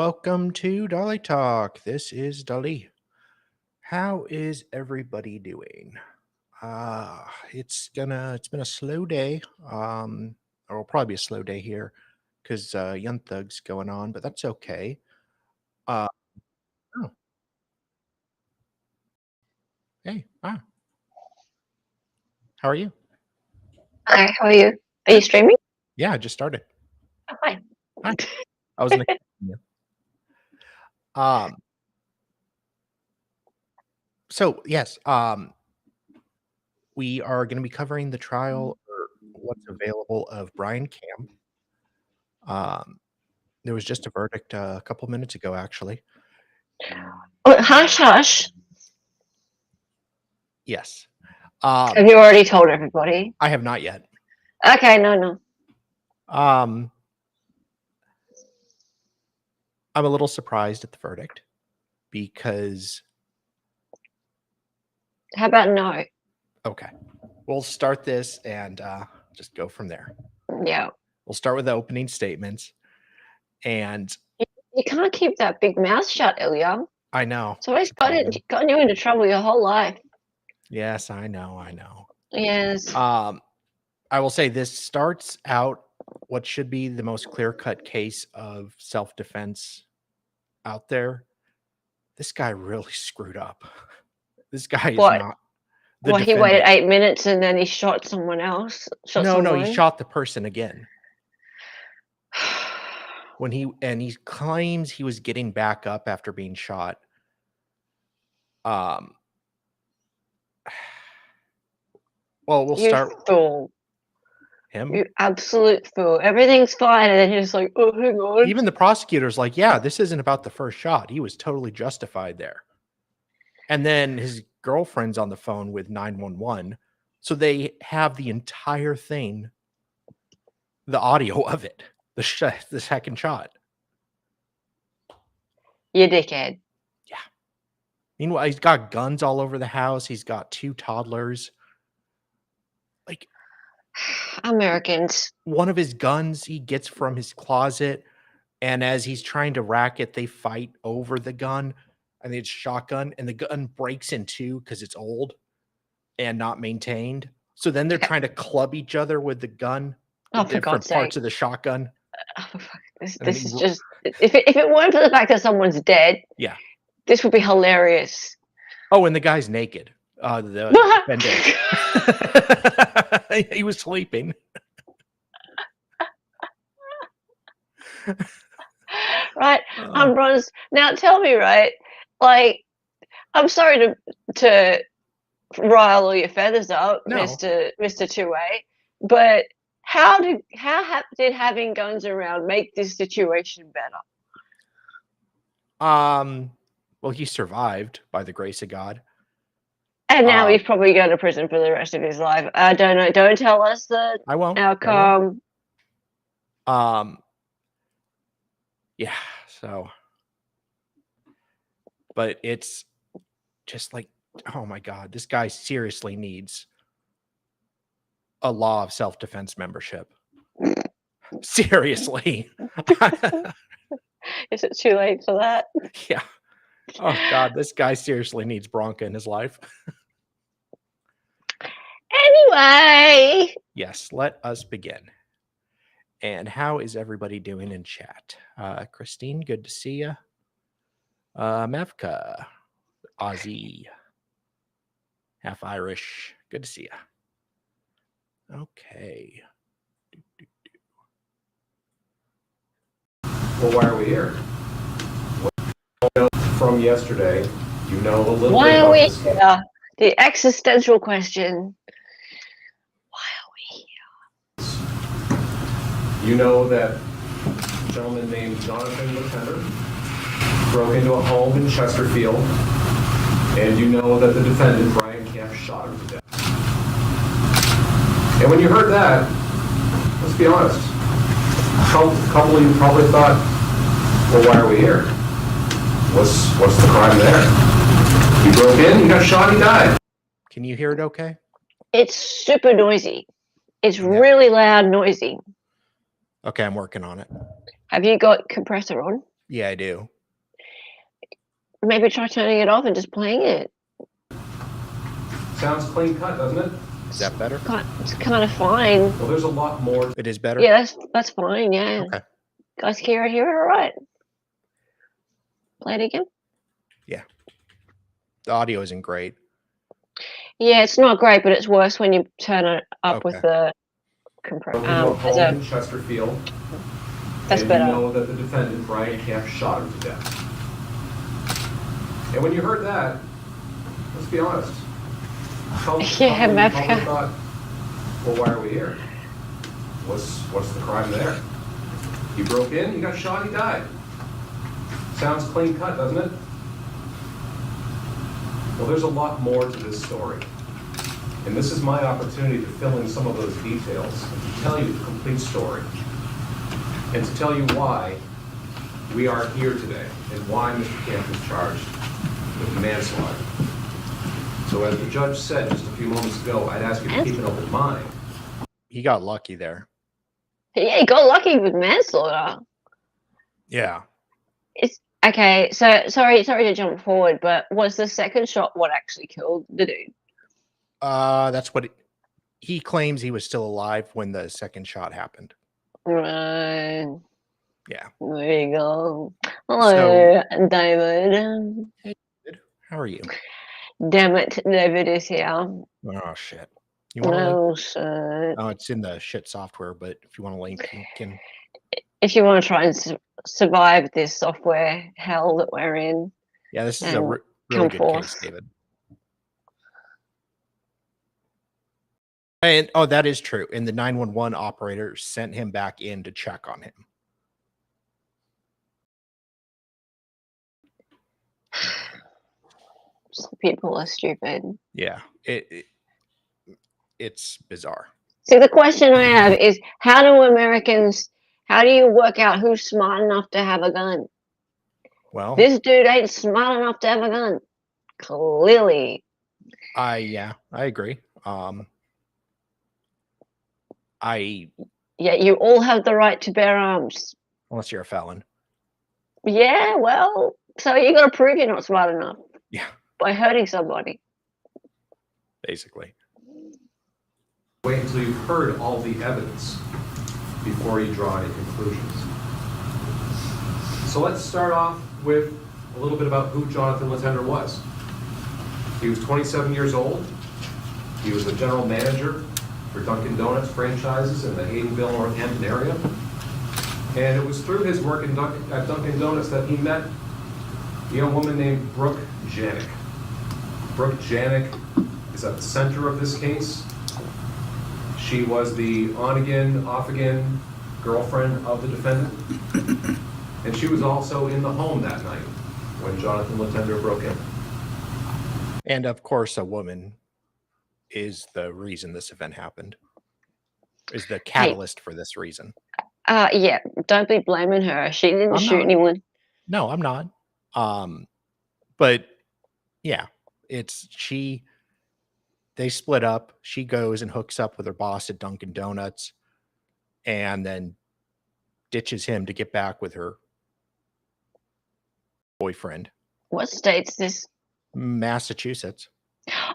welcome to Dolly Talk. This is Dolly. How is everybody doing? It's been a slow day. Or it'll probably be a slow day here because Young Thug's going on, but that's okay. Uh, oh, hey, how are you? Hi, how are you? Are you streaming? Yeah, I just started. Oh, hi. Hi. I was in the So yes, we are going to be covering the trial or what's available of Brian Camp. There was just a verdict a couple minutes ago, actually. Oh, hush, hush. Yes. Have you already told everybody? I have not yet. Okay, no. I'm a little surprised at the verdict because. How about no? Okay. We'll start this and just go from there. Yeah. We'll start with the opening statements. And you can't keep that big mouth shut, Ilya. I know. It's always gotten you into trouble your whole life. Yes, I know. Yes. I will say this starts out what should be the most clear-cut case of self-defense out there. This guy really screwed up. This guy is not the defendant. He waited 8 minutes and then he shot someone else. No, he shot the person again. He claims he was getting back up after being shot. Well, we'll start. Fool. Him? You absolute fool. Everything's fine, and then he's like, "Oh, hang on." Even the prosecutor's like, "Yeah, this isn't about the first shot. He was totally justified there." And then his girlfriend's on the phone with 911, so they have the entire thing, the audio of it, the second shot. You dickhead. Yeah. Meanwhile, he's got guns all over the house. He's got 2 toddlers. Like, Americans. One of his guns he gets from his closet, and as he's trying to rack it, they fight over the gun. I think it's shotgun, and the gun breaks in 2 because it's old and not maintained. So then they're trying to club each other with the gun, different parts of the shotgun. This is just if it weren't for the fact that someone's dead, yeah, this would be hilarious. Oh, and the guy's naked. The defendant. He was sleeping. Right, Bronze. Now tell me, right? Like, I'm sorry to rile all your feathers up, no. Mr. 2A, but how did having guns around make this situation better? Well, he survived by the grace of God. And now he's probably going to prison for the rest of his life. I don't know. Don't tell us the outcome. Yeah, so. But it's just like, oh my God, this guy seriously needs a law of self-defense membership. Seriously. Is it too late for that? Yeah. Oh God, this guy seriously needs Bronca in his life. Anyway. Yes, let us begin. And how is everybody doing in chat? Christine, good to see you. Mevka, Aussie, half Irish, good to see you. Okay. Well, why are we here? From yesterday, you know a little why bit are we this here? Game. The existential question. Why are we here? You know that a gentleman named Jonathan LeTender broke into a home in Chesterfield, and you know that the defendant, Brian Camp, shot him to death. And when you heard that, let's be honest, a couple of you probably thought, well, why are we here? What's the crime there? He broke in, he got shot, he died. Can you hear it okay? It's super noisy. It's really loud, noisy. Okay, I'm working on it. Have you got compressor on? Yeah, I do. Maybe try turning it off and just playing it. Sounds clean cut, doesn't it? Is that better? It's kind of fine. Well, there's a lot more. It is better? Yeah, that's fine, yeah. Okay. Guys, hear it all right. Play it again. Yeah. The audio isn't great. Yeah, it's not great, but it's worse when you turn it up with Okay. the Into a compressor. home in Chesterfield. That's and better. you know that the defendant, Brian Camp, shot him to death. And when you heard that, let's be honest. Yeah, Probably Mavka. thought, well, why are we here? What's the crime there? He broke in, he got shot, he died. Sounds clean cut, doesn't it? Well, there's a lot more to this story. And this is my opportunity to fill in some of those details and to tell you the complete story. And to tell you why we are here today and why Mr. Camp is charged with manslaughter. So as the judge said just a few moments ago, I'd ask you to keep an open mind. He got lucky there. Yeah, he got lucky with manslaughter. Yeah. It's okay. So sorry to jump forward, but was the second shot what actually killed the dude? That's what he claims. He was still alive when the second shot happened. Right. Yeah. There you go. Hello, David. Hey, David, how are you? Damn it, David is here. Oh shit. You want to link? No shit. Oh, it's in the shit software, but if you want to link, you can. If you want to try and survive this software hell that we're in, Yeah, this is a and really come good forth. case, David. And oh, that is true. And the 911 operator sent him back in to check on him. People are stupid. Yeah, it's bizarre. See, the question I have is, how do you work out who's smart enough to have a gun? Well, This dude ain't smart enough to have a gun. Clearly. I agree. Yet you all have the right to bear arms. Unless you're a felon. Yeah, well, so you got to prove you're not smart enough. Yeah. By hurting somebody. Basically. Wait until you've heard all the evidence before you draw any conclusions. So let's start off with a little bit about who Jonathan Latender was. He was 27 years old. He was the general manager for Dunkin' Donuts franchises in the Haydenville, Northampton area. And it was through his work at Dunkin' Donuts that he met a young woman named Brooke Janik. Brooke Janik is at the center of this case. She was the on-again, off-again girlfriend of the defendant. And she was also in the home that night when Jonathan Latender broke in. And of course, a woman is the reason this event happened. Is the catalyst for this reason. Yeah, don't be blaming her. She didn't shoot anyone. No, I'm not. But yeah, they split up. She goes and hooks up with her boss at Dunkin' Donuts and then ditches him to get back with her boyfriend. What state's this? Massachusetts.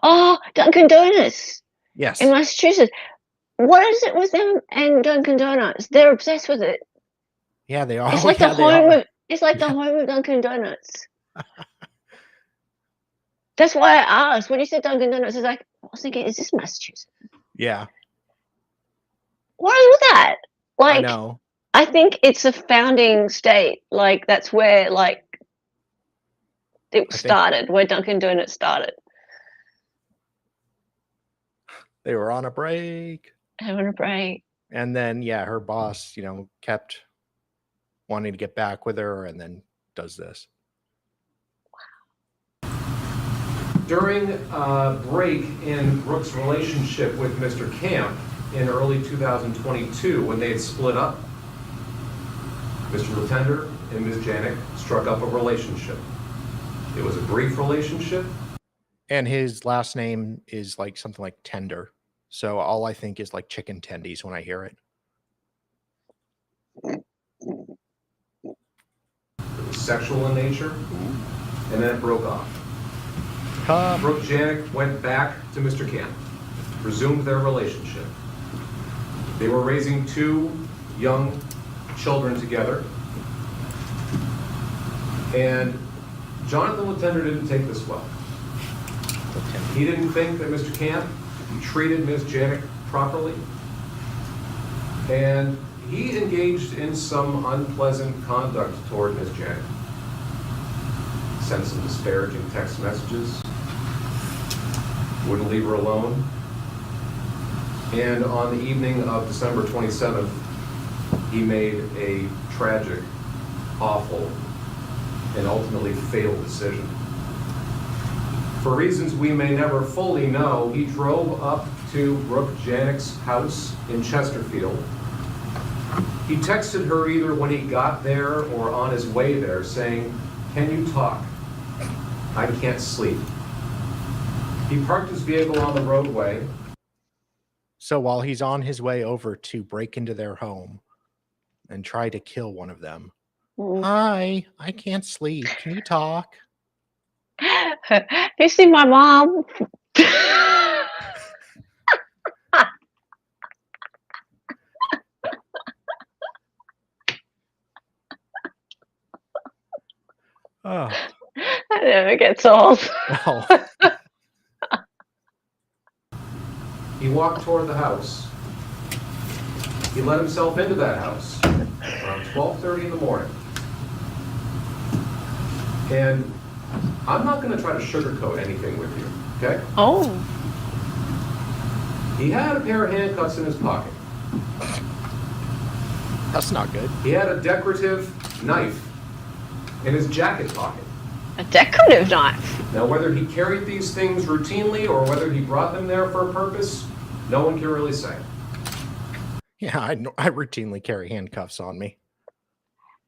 Oh, Dunkin' Donuts. Yes. In Massachusetts. What is it with them and Dunkin' Donuts? They're obsessed with it. Yeah, they are. It's like the home of Dunkin' Donuts. That's why I asked. When you said Dunkin' Donuts, I was thinking, is this Massachusetts? Yeah. What is with that? I know. I think it's a founding state. Like, that's where, it started, where Dunkin' Donuts started. They were on a break. Having a break. And then, yeah, her boss, kept wanting to get back with her and then does this. During a break in Brooke's relationship with Mr. Camp in early 2022, when they had split up, Mr. Latender and Ms. Janik struck up a relationship. It was a brief relationship. And his last name is something like Tender. So all I think is chicken tendies when I hear it. sexual in nature, and then it broke off. Brooke Janik went back to Mr. Camp, resumed their relationship. They were raising 2 young children together, and Jonathan Latender didn't take this well. He didn't think that Mr. Camp treated Ms. Janik properly, and he engaged in some unpleasant conduct toward Ms. Janik. Sent some disparaging text messages, wouldn't leave her alone, and on the evening of December 27th, he made a tragic, awful, and ultimately fatal decision. For reasons we may never fully know, he drove up to Brooke Janik's house in Chesterfield. He texted her either when he got there or on his way there saying, "Can you talk? I can't sleep." He parked his vehicle on the roadway. So while he's on his way over to break into their home and try to kill one of them, "Hi, I can't sleep. Can you talk?" You see my mom? Oh. That never gets old. Oh. He walked toward the house. He let himself into that house around 12:30 in the morning. And I'm not going to try to sugarcoat anything with you, okay? Oh. He had a pair of handcuffs in his pocket. That's not good. He had a decorative knife in his jacket pocket. A decorative knife? Now, whether he carried these things routinely or whether he brought them there for a purpose, no one can really say. Yeah, I routinely carry handcuffs on me.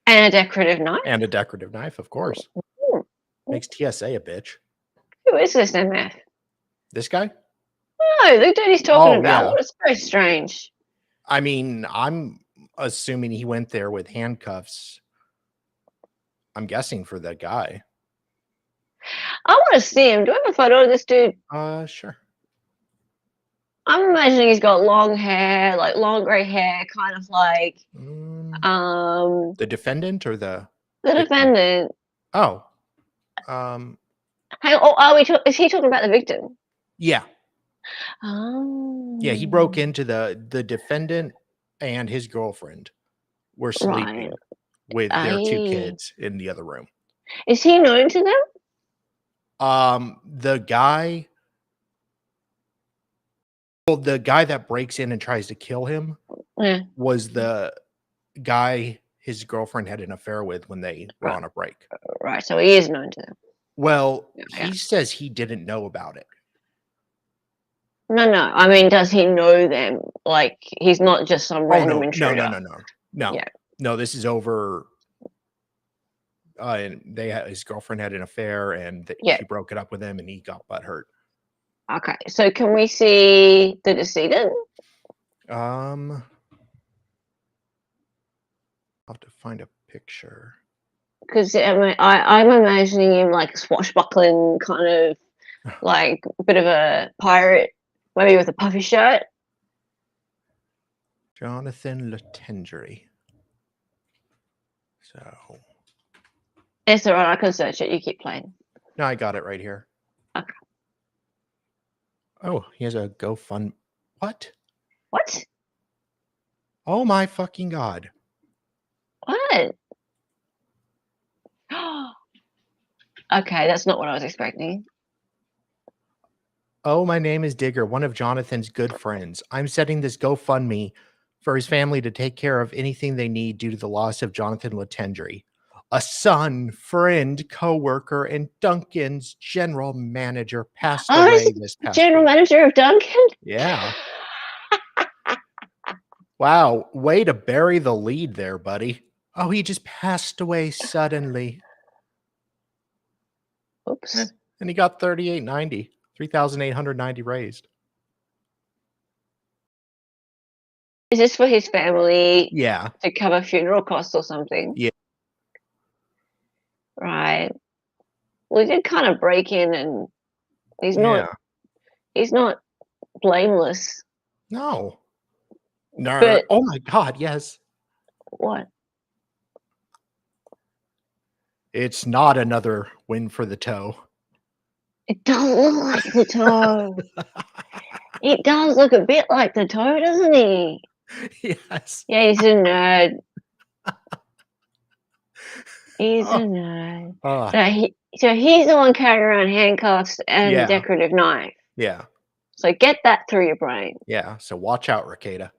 And a decorative knife? And a decorative knife, of course. Makes TSA a bitch. Who is this MF? This guy? No, the dude he's talking about. Yeah. What is very strange. I mean, I'm assuming he went there with handcuffs. I'm guessing for that guy. I want to see him. Do I have a photo of this dude? Sure. I'm imagining he's got long hair, like long grey hair, kind of like The defendant or the defendant. Oh. Hang on, is he talking about the victim? Yeah. Oh. Yeah, he broke into the defendant and his girlfriend were sleeping with their 2 kids in the other room. Is he known to them? The guy that breaks in and tries to kill him was the guy his girlfriend had an affair with when they were on a break. Right, so he is known to them. Well, he says he didn't know about it. No. I mean, does he know them? Like, he's not just some random intruder. No. Yeah. No, this is over. And his girlfriend had an affair, and she broke it up with him, and he got butthurt. Okay, so can we see the decedent? I'll have to find a picture. Because I'm imagining him like swashbuckling, kind of like a bit of a pirate, maybe with a puffy shirt. Jonathan Latender. So. It's alright, I can search it. You keep playing. No, I got it right here. Okay. Oh, he has a GoFund. What? What? Oh my fucking God. What? Okay, that's not what I was expecting. Oh, my name is Digger, one of Jonathan's good friends. I'm setting this GoFundMe for his family to take care of anything they need due to the loss of Jonathan Latender, a son, friend, co-worker, and Duncan's general manager passed away this past general week. Manager of Duncan? Yeah. Wow, way to bury the lead there, buddy. Oh, he just passed away suddenly. Oops. And he got $38.90, $3,890 raised. Is this for his family? Yeah. To cover funeral costs or something? Yeah. Right. Well, he did kind of break in, and he's Yeah. not blameless. No. No. But Oh my God. Yes. what? It's not another win for the toe. It does look like the toe. It does look a bit like the toe, doesn't he? Yes. Yeah, he's a nerd. He's a Oh, nerd. ah, So he's the one carrying around handcuffs and a yeah. decorative knife. Yeah. So get that through your brain. Yeah. So watch out, Ricada.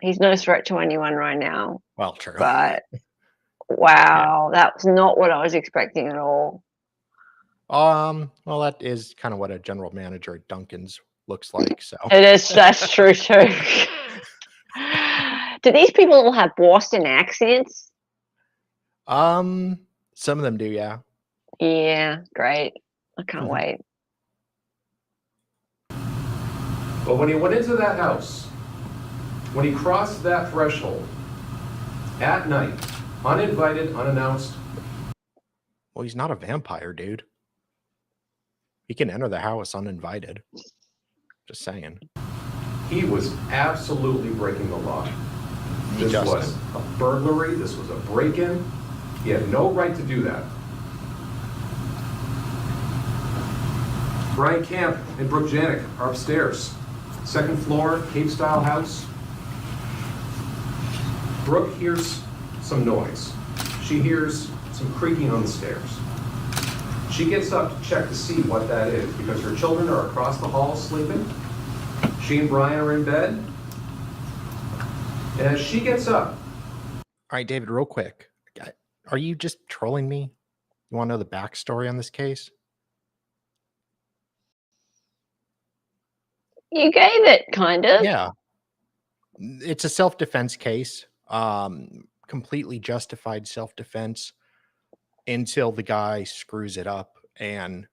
He's no threat to anyone right now. Well, true. But wow, that was not what I was expecting at all. Well, that is kind of what a general manager at Dunkin's looks like. So It is. That's true too. Do these people all have Boston accents? some of them do, yeah. Yeah, great. I can't wait. But when he went into that house, when he crossed that threshold, at night, uninvited, unannounced, Well, he's not a vampire, dude. He can enter the house uninvited. Just saying. he was absolutely breaking the law. He This just was a burglary, this was a break-in. He had no right to do that. Brian Camp and Brooke Janik are upstairs. Second floor, Cape-style house. Brooke hears some noise. She hears some creaking on the stairs. She gets up to check to see what that is because her children are across the hall sleeping. She and Brian are in bed. And as she gets up, All right, David, real quick. Are you just trolling me? You want to know the backstory on this case? You gave it, kind of. Yeah. It's a self-defense case. Completely justified self-defense until the guy screws it up and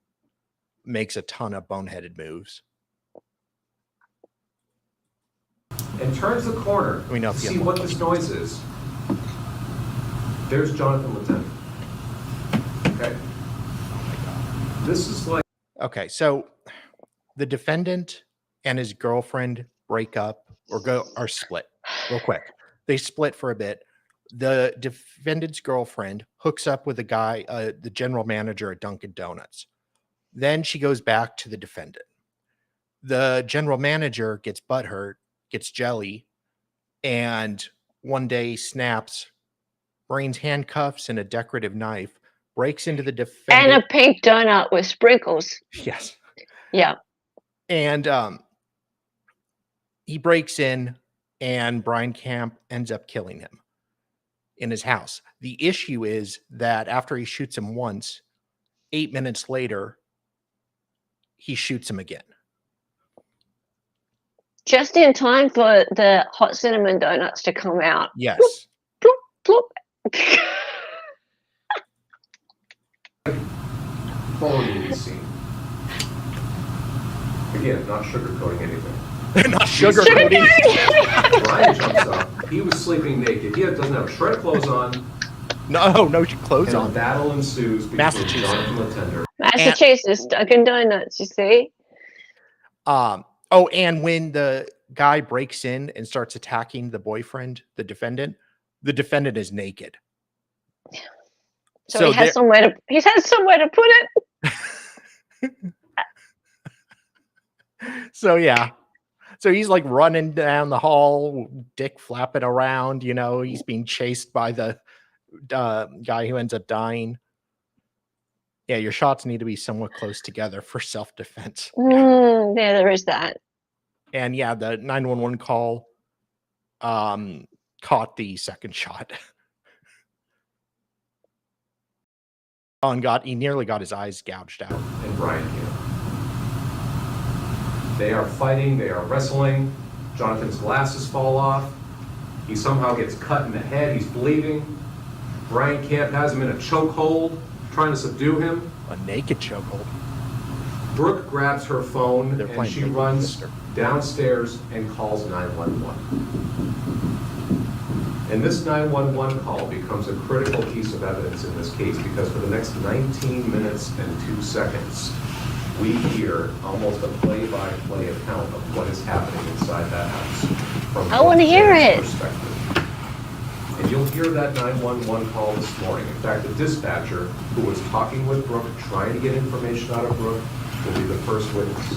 makes a ton of boneheaded moves. and turns the corner We know to if you see have what more this noise is. There's Jonathan Lieutenant. Okay? Oh my God. This is like, Okay, so the defendant and his girlfriend break up or are split real quick. They split for a bit. The defendant's girlfriend hooks up with a guy, the general manager at Dunkin' Donuts. Then she goes back to the defendant. The general manager gets butthurt, gets jelly, and one day snaps, brains handcuffs and a decorative knife, breaks into the And defendant. a pink donut with sprinkles. Yes. Yeah. And he breaks in, and Brian Camp ends up killing him in his house. The issue is that after he shoots him once, 8 minutes later, he shoots him again. Just in time for the hot cinnamon donuts to come out. Yes. Plop, plop. horror movie scene. Again, not sugarcoating anything. Not sugarcoating. Brian jumps up. He was sleeping naked. He doesn't have a shred of clothes on. No clothes And a on. battle ensues between Massachusetts. Jonathan and the tender. Massachusetts, Dunkin' Donuts, you see? Oh, and when the guy breaks in and starts attacking the boyfriend, the defendant is naked. So he has somewhere to put it. So yeah. So he's like running down the hall, dick flapping around, he's being chased by the guy who ends up dying. Yeah, your shots need to be somewhat close together for self-defense. Yeah, there is that. And yeah, the 911 call caught the second shot. And he nearly got his eyes gouged out. And Brian Camp. They are fighting, they are wrestling. Jonathan's glasses fall off. He somehow gets cut in the head, he's bleeding. Brian Camp has him in a chokehold, trying to subdue him. A naked chokehold. Brooke grabs her phone They're and playing she Naked runs Sister. downstairs and calls 911. And this 911 call becomes a critical piece of evidence in this case because for the next 19 minutes and 2 seconds, we hear almost a play-by-play account of what is happening inside that house. From I want to hear it. perspective. And you'll hear that 911 call this morning. In fact, the dispatcher who was talking with Brooke, trying to get information out of Brooke, will be the first witness.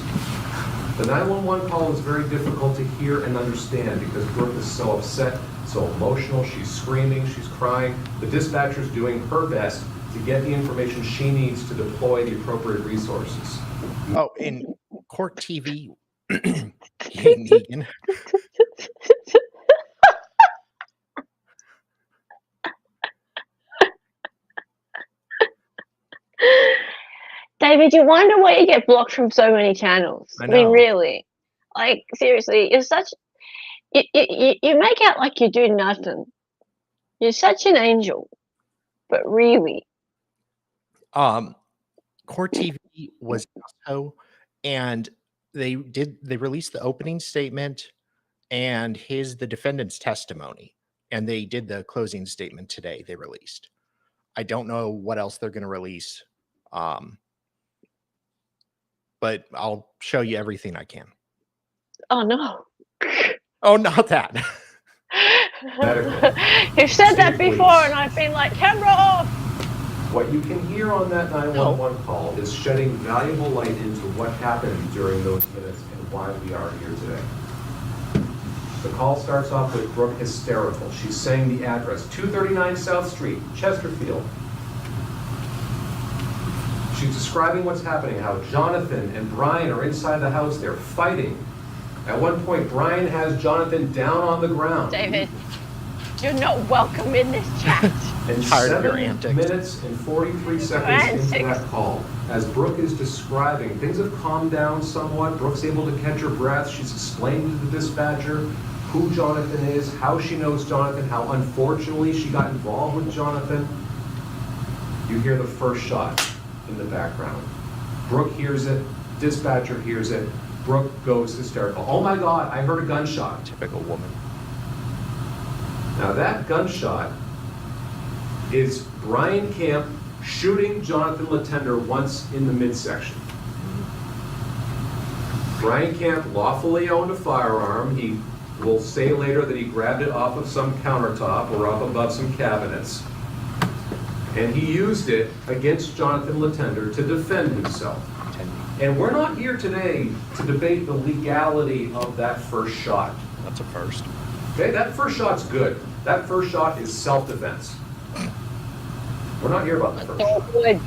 The 911 call is very difficult to hear and understand because Brooke is so upset, so emotional, she's screaming, she's crying. The dispatcher's doing her best to get the information she needs to deploy the appropriate resources. Oh, in court TV, Negan. David, you wonder why you get blocked from so many channels. I I mean, know. really. Like, seriously, you're such... You make out like you do nothing. You're such an angel. But really. Court TV was also, and they released the opening statement and the defendant's testimony, and they did the closing statement today. They released. I don't know what else they're going to release, but I'll show you everything I can. Oh, no. Oh, not that. You've said that before, and I've been like, camera off. What you can hear on that 911 call is shedding valuable light into what happened during those minutes and why we are here today. The call starts off with Brooke hysterical. She's saying the address, 239 South Street, Chesterfield. She's describing what's happening, how Jonathan and Brian are inside the house, they're fighting. At one point, Brian has Jonathan down on the ground. David, you're not welcome in this chat. And Tired of your 7 antics. minutes and 43 seconds into that call, as Brooke is describing, things have calmed down somewhat. Brooke's able to catch her breath. She's explained to the dispatcher who Jonathan is, how she knows Jonathan, how unfortunately she got involved with Jonathan. You hear the first shot in the background. Brooke hears it, dispatcher hears it. Brooke goes hysterical. Oh my God, I heard a gunshot. Typical woman. Now that gunshot is Brian Camp shooting Jonathan Latender once in the midsection. Brian Camp lawfully owned a firearm. He will say later that he grabbed it off of some countertop or up above some cabinets. And he used it against Jonathan Latender to defend himself. And we're not here today to debate the legality of that first shot. That's a first. Okay, that first shot's good. That first shot is self-defense. We're not here about the first shot. Good.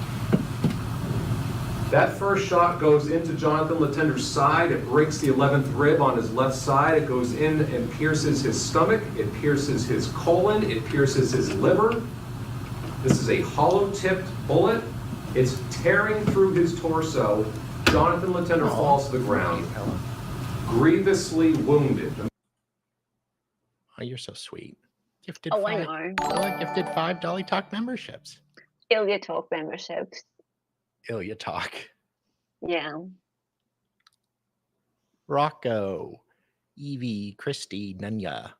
That first shot goes into Jonathan Latender's side. It breaks the 11th rib on his left side. It goes in and pierces his stomach. It pierces his colon. It pierces his liver. This is a hollow-tipped bullet. It's tearing through his torso. Jonathan Latender falls to the ground, grievously wounded. Oh, you're so sweet. Gifted Oh, five, I know. Dolly gifted 5 Dolly Talk memberships. Ilya Talk memberships. Ilya Talk. Yeah. Rocco, Evie, Christy, Nunya,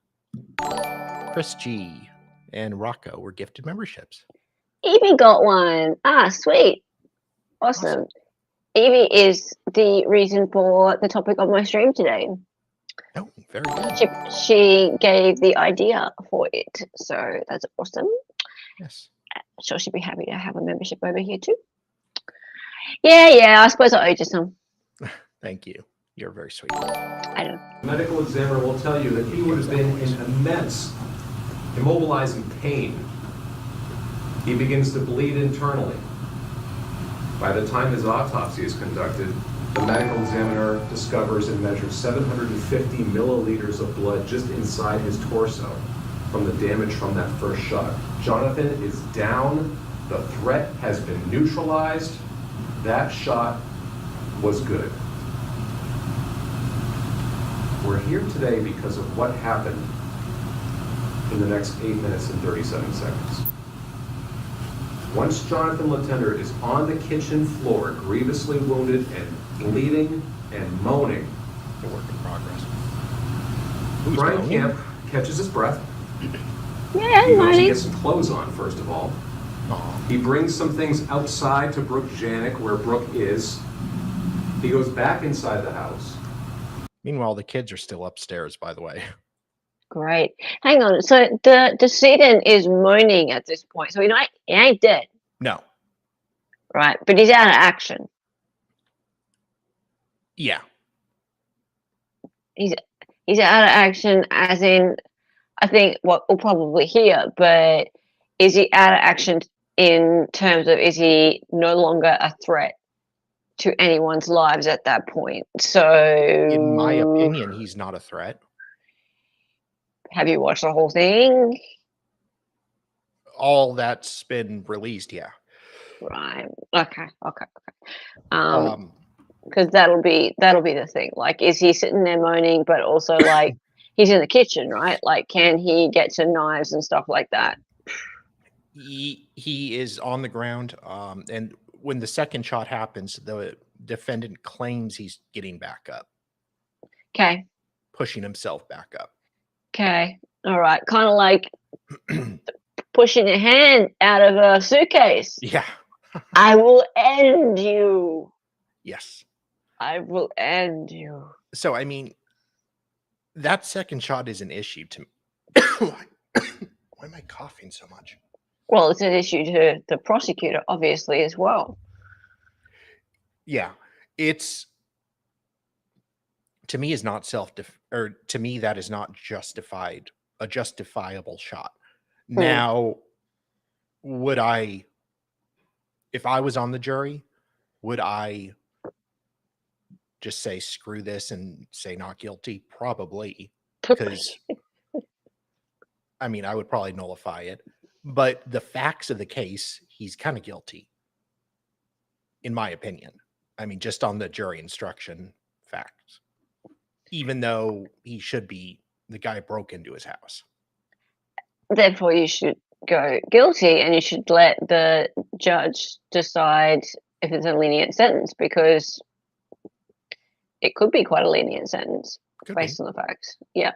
Chris G, and Rocco were gifted memberships. Evie got one. Ah, sweet. Awesome. Evie is the reason for the topic of my stream today. Oh, very good. She gave the idea for it, so that's awesome. Yes. So she'll be happy to have a membership over here too. Yeah, I suppose I owe you some. Thank you. You're very sweet. I know. The medical examiner will tell you that he would have been in immense, immobilizing pain. He begins to bleed internally. By the time his autopsy is conducted, the medical examiner discovers and measures 750 milliliters of blood just inside his torso from the damage from that first shot. Jonathan is down. The threat has been neutralized. That shot was good. We're here today because of what happened in the next 8 minutes and 37 seconds. Once Jonathan Latender is on the kitchen floor, grievously wounded and bleeding and moaning, The work in progress. Brian Camp catches his breath. Yeah, He goes and moaning. gets some clothes on, first of all. Aw. He brings some things outside to Brooke Janik, where Brooke is. He goes back inside the house. Meanwhile, the kids are still upstairs, by the way. Great. Hang on. So the decedent is moaning at this point. So he ain't dead, No. right? But he's out of action. Yeah. He's out of action, as in, I think what we'll probably hear. But is he out of action in terms of, is he no longer a threat to anyone's lives at that point? So, In my opinion, he's not a threat. have you watched the whole thing? All that's been released, yeah. Right. Okay. Um, Because that'll be the thing. Like, is he sitting there moaning, but also like he's in the kitchen, right? Like, can he get to knives and stuff like that? he is on the ground, and when the second shot happens, the defendant claims he's getting back up, Okay. pushing himself back up. Okay. All right. Kind of like pushing a hand out of a suitcase. Yeah. I will end you. Yes. I will end you. So, I mean, that second shot is an issue to me. Why am I coughing so much? Well, it's an issue to the prosecutor, obviously, as well. Yeah. It's, to me, is not to me, that is not a justifiable shot. Now, would I, if I was on the jury, would I just say screw this and say not guilty? Probably, because I mean, I would probably nullify it. But the facts of the case, he's kind of guilty, in my opinion. I mean, just on the jury instruction facts, even though he should be, the guy broke into his house. Therefore, you should go guilty, and you should let the judge decide if it's a lenient sentence, because it could be quite a lenient sentence based on the facts. Yeah.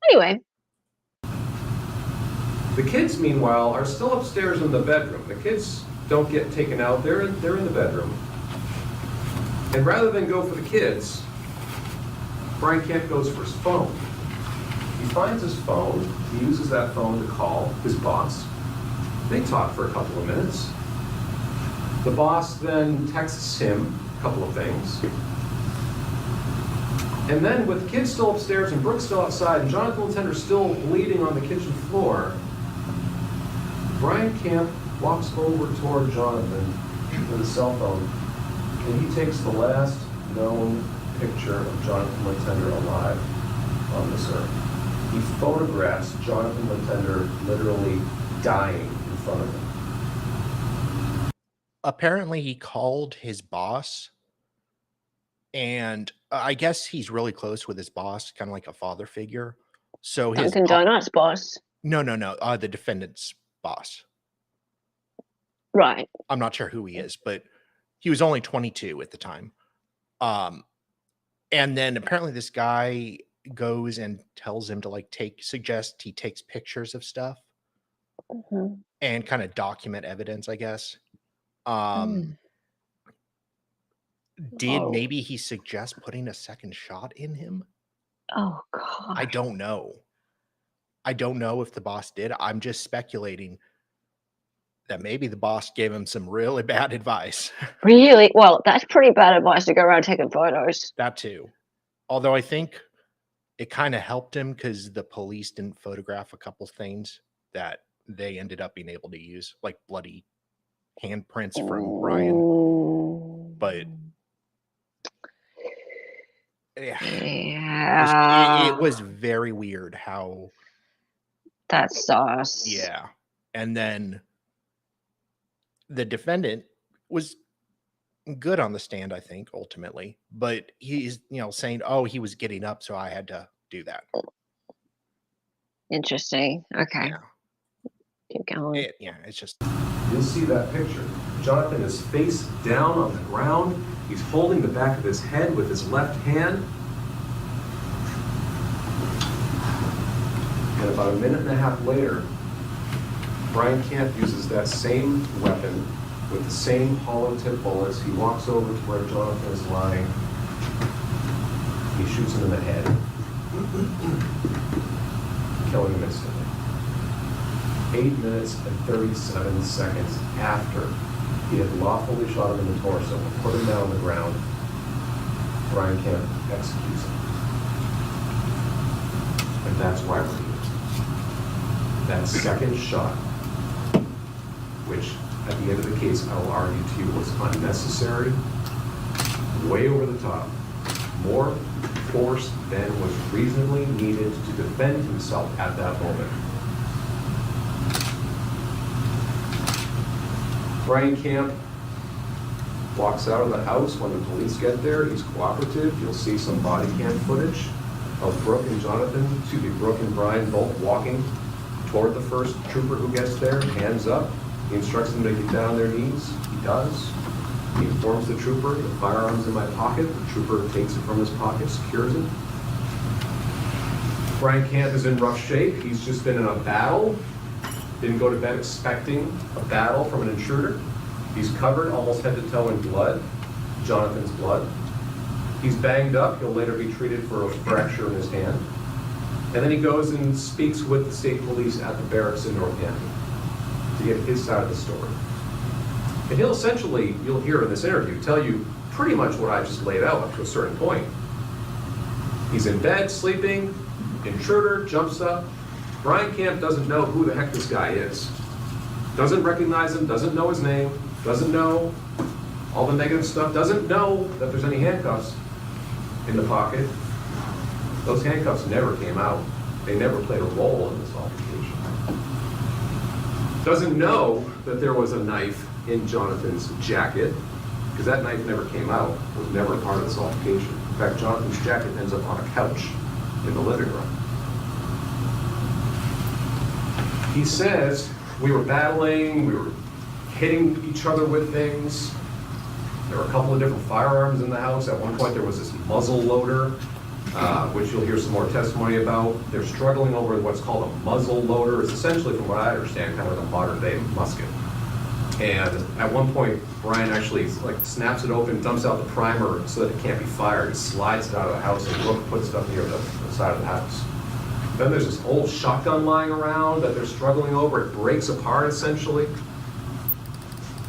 Anyway. The kids, meanwhile, are still upstairs in the bedroom. The kids don't get taken out. They're in the bedroom. And rather than go for the kids, Brian Kemp goes for his phone. He finds his phone. He uses that phone to call his boss. They talk for a couple of minutes. The boss then texts him a couple of things. And then, with the kids still upstairs and Brooke still outside and Jonathan Littender still bleeding on the kitchen floor, Brian Kemp walks over toward Jonathan with his cell phone, and he takes the last known picture of Jonathan Littender alive on this earth. He photographs Jonathan Littender literally dying in front of him. Apparently, he called his boss, and I guess he's really close with his boss, kind of like a father figure. So his Dunkin' Donuts boss. No, the defendant's boss. Right. I'm not sure who he is, but he was only 22 at the time. And then apparently this guy goes and tells him to suggest he takes pictures of stuff and kind of document evidence, I guess. Maybe he suggest putting a second shot in him? Oh, God. I don't know. I don't know if the boss did. I'm just speculating that maybe the boss gave him some really bad advice. Really? Well, that's pretty bad advice to go around taking photos. That too. Although I think it kind of helped him because the police didn't photograph a couple things that they ended up being able to use, like bloody handprints from Brian. But yeah. It was very weird how. That's sus. Yeah. And then the defendant was good on the stand, I think, ultimately. But he's, saying, oh, he was getting up, so I had to do that. Interesting. Okay. Yeah. Keep going. It's just. You'll see that picture. Jonathan is face down on the ground. He's holding the back of his head with his left hand. And about a minute and a half later, Brian Camp uses that same weapon with the same hollow tip bullets. He walks over to where Jonathan is lying. He shoots him in the head, killing him instantly. 8 minutes and 37 seconds after he had lawfully shot him in the torso and put him down on the ground, Brian Camp executes him. And that's why we're here. That second shot, which at the end of the case, I will argue to you was unnecessary, way over the top, more force than was reasonably needed to defend himself at that moment. Brian Camp walks out of the house when the police get there. He's cooperative. You'll see some body cam footage of Brooke and Brian both walking toward the first trooper who gets there, hands up. He instructs them to get down on their knees. He does. He informs the trooper, the firearm's in my pocket. The trooper takes it from his pocket, secures it. Brian Camp is in rough shape. He's just been in a battle. Didn't go to bed expecting a battle from an intruder. He's covered almost head to toe in blood, Jonathan's blood. He's banged up. He'll later be treated for a fracture in his hand. And then he goes and speaks with the state police at the barracks in Northampton to get his side of the story. And he'll essentially, you'll hear in this interview, tell you pretty much what I just laid out up to a certain point. He's in bed, sleeping, intruder jumps up. Brian Camp doesn't know who the heck this guy is. Doesn't recognize him, doesn't know his name, doesn't know all the negative stuff, doesn't know that there's any handcuffs in the pocket. Those handcuffs never came out. They never played a role in this altercation. Doesn't know that there was a knife in Jonathan's jacket, because that knife never came out. It was never part of this altercation. In fact, Jonathan's jacket ends up on a couch in the living room. He says, we were battling, we were hitting each other with things. There were a couple of different firearms in the house. At one point there was this muzzle loader, which you'll hear some more testimony about. They're struggling over what's called a muzzle loader. It's essentially, from what I understand, kind of like a modern day musket. And at one point, Brian actually snaps it open, dumps out the primer so that it can't be fired, slides it out of the house, and Brooke puts stuff near the side of the house. Then there's this old shotgun lying around that they're struggling over. It breaks apart, essentially.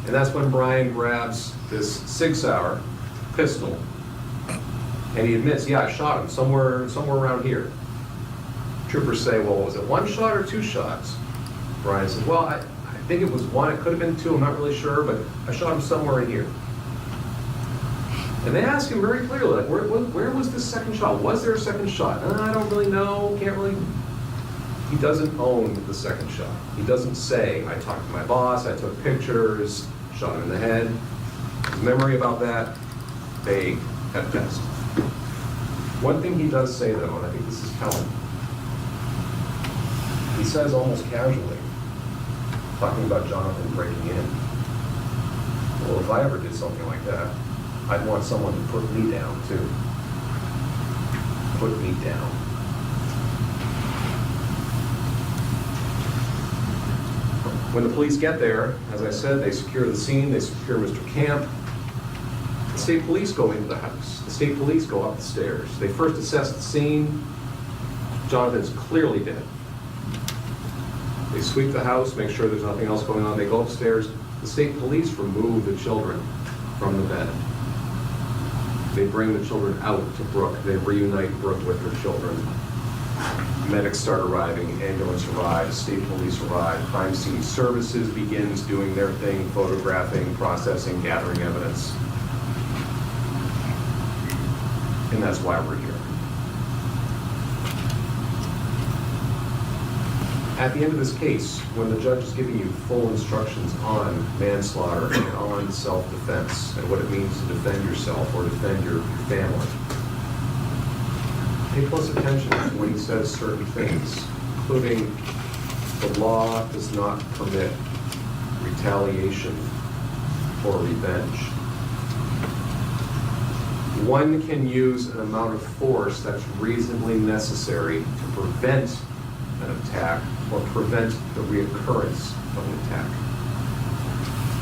And that's when Brian grabs this Sig Sauer pistol, and he admits, yeah, I shot him somewhere around here. Troopers say, well, was it one shot or two shots? Brian says, well, I think it was one. It could have been two. I'm not really sure, but I shot him somewhere in here. And they ask him very clearly, like, where was the second shot? Was there a second shot? I don't really know, can't really. He doesn't own the second shot. He doesn't say, I talked to my boss, I took pictures, shot him in the head. His memory about that, vague at best. One thing he does say, though, and I think this is telling, he says almost casually, talking about Jonathan breaking in, well, if I ever did something like that, I'd want someone to put me down, too. Put me down. When the police get there, as I said, they secure the scene, they secure Mr. Camp. The state police go into the house. The state police go up the stairs. They first assess the scene. Jonathan's clearly dead. They sweep the house, make sure there's nothing else going on. They go upstairs. The state police remove the children from the bed. They bring the children out to Brooke. They reunite Brooke with her children. Medics start arriving, ambulance arrives, state police arrive, crime scene services begins doing their thing, photographing, processing, gathering evidence. And that's why we're here. At the end of this case, when the judge is giving you full instructions on manslaughter and on self-defense and what it means to defend yourself or defend your family, pay close attention to when he says certain things, including the law does not permit retaliation or revenge. One can use an amount of force that's reasonably necessary to prevent an attack or prevent the reoccurrence of an attack.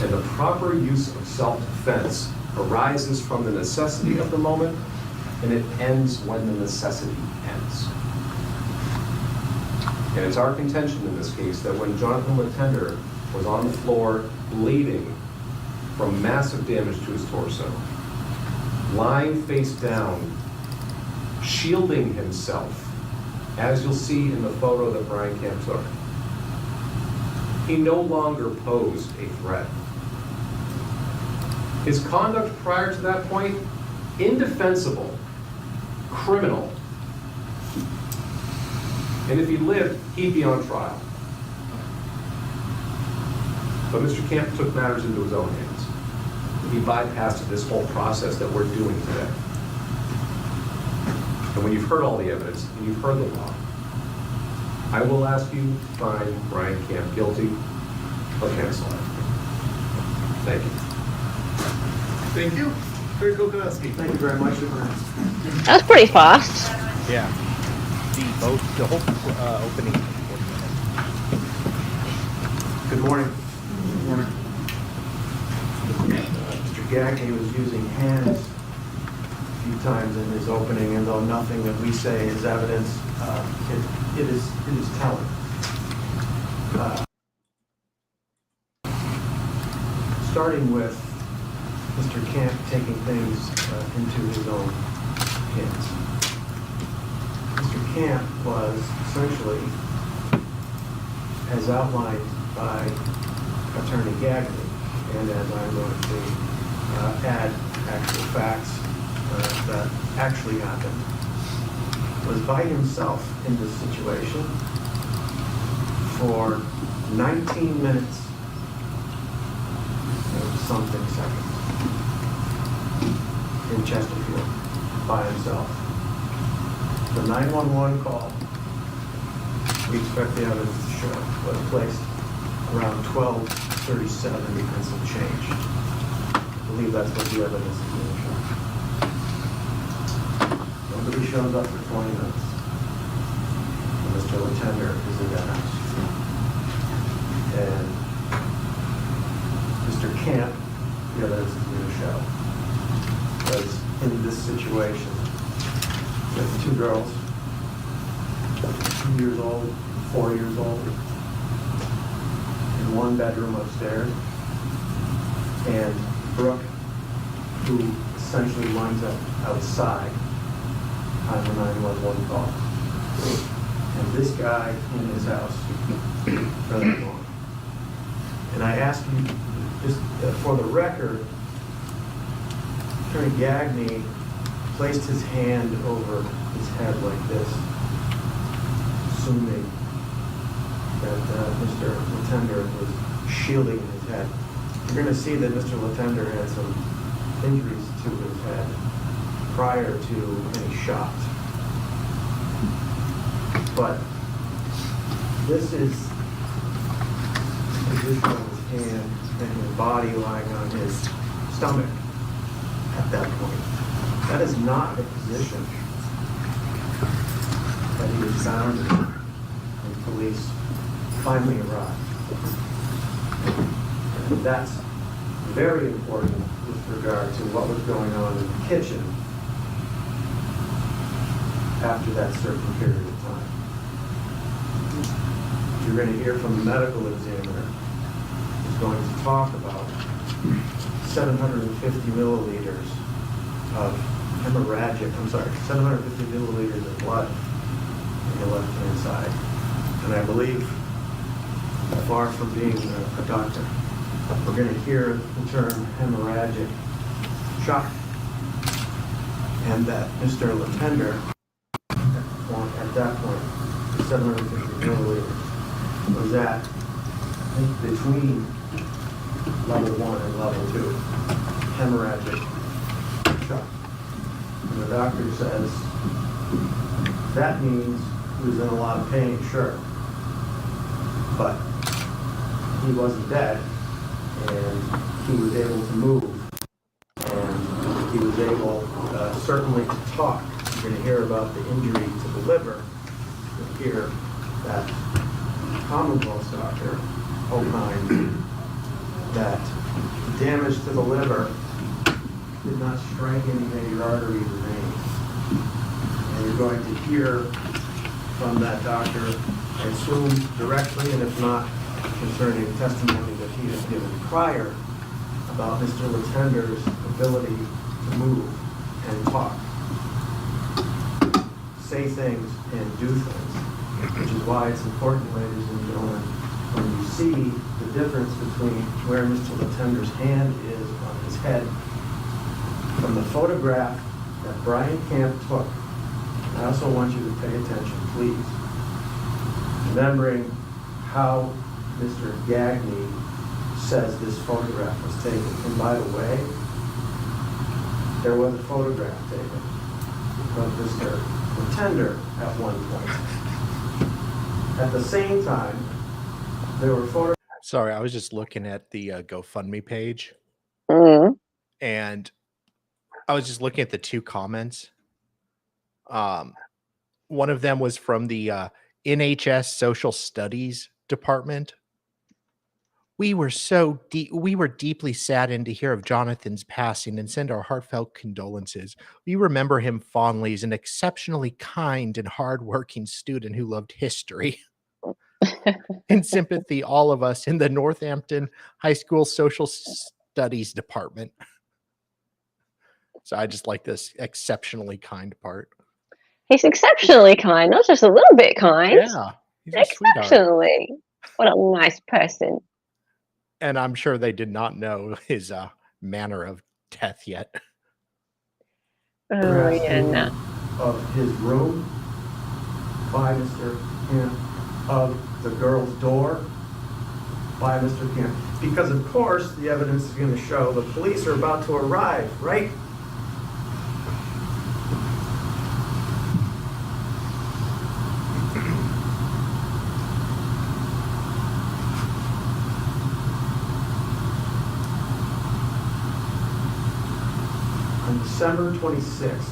And the proper use of self-defense arises from the necessity of the moment, and it ends when the necessity ends. And it's our contention in this case that when Jonathan Latender was on the floor bleeding from massive damage to his torso, lying face down, shielding himself, as you'll see in the photo that Brian Camp took, he no longer posed a threat. His conduct prior to that point, indefensible, criminal. And if he lived, he'd be on trial. But Mr. Camp took matters into his own hands. He bypassed this whole process that we're doing today. And when you've heard all the evidence, and you've heard the law, I will ask you to find Brian Camp guilty of manslaughter. Thank you. Thank you. Very Kokonowski. Thank you very much, Your Honor. That was pretty fast. Yeah. The whole opening. Good morning. Good morning. Mr. Gagney was using hands a few times in his opening, and though nothing that we say is evidence, it is telling. Starting with Mr. Camp taking things into his own hands. Mr. Camp was essentially, as outlined by Attorney Gagney, and as I'm going to add actual facts that actually happened, was by himself in this situation for 19 minutes and something seconds in Chesterfield by himself. The 911 call, we expect the evidence to show, was placed around 12:37 and some change. I believe that's what the evidence is going to show. Nobody shows up for 20 minutes. And Mr. Latender is in that house. And Mr. Camp, the evidence is going to show, was in this situation with two girls, 2 years old, 4 years old, in one bedroom upstairs, and Brooke, who essentially winds up outside on the 911 call. And this guy in his house for that long. And I ask you, just for the record, Attorney Gagney placed his hand over his head like this, assuming that Mr. Latender was shielding his head. You're going to see that Mr. Latender had some injuries to his head prior to any shot. But this is the position of his hand and his body lying on his stomach at that point. That is not the position that he was found in when police finally arrived. And that's very important with regard to what was going on in the kitchen after that certain period of time. You're going to hear from the medical examiner who's going to talk about 750 milliliters of 750 milliliters of blood on the left-hand side. And I believe, far from being a doctor, we're going to hear the term hemorrhagic shock, and that Mr. Latender, at that point, the 750 milliliters, was at, I think, between level 1 and level 2, hemorrhagic shock. And the doctor says, that means he was in a lot of pain, sure, but he wasn't dead, and he was able to move, and he was able certainly to talk. You're going to hear about the injury to the liver. You'll hear that Commonwealth's doctor opined that damage to the liver did not strike any major arteries or veins. And you're going to hear from that doctor, I assume directly, and if not, concerning testimony that he has given prior about Mr. Latender's ability to move and talk, say things and do things, which is why it's important, ladies and gentlemen, when you see the difference between where Mr. Latender's hand is on his head from the photograph that Brian Camp took. I also want you to pay attention, please. Remembering how Mr. Gagne says this photograph was taken. And by the way, there was a photograph taken of Mr. Latender at one point. At the same time, there were photographs. Sorry, I was just looking at the GoFundMe page, and I was just looking at the two comments. One of them was from the NHS Social Studies Department. We were deeply saddened to hear of Jonathan's passing and send our heartfelt condolences. We remember him fondly as an exceptionally kind and hardworking student who loved history. In sympathy, all of us in the Northampton High School Social Studies Department. So I just like this exceptionally kind part. He's exceptionally kind, not just a little bit kind. Yeah, he's a sweetheart. Exceptionally. What a nice person. And I'm sure they did not know his manner of death yet. Oh, yeah, no. Of his room by Mr. Camp, of the girl's door by Mr. Camp. Because, of course, the evidence is going to show the police are about to arrive, right? On December 26th,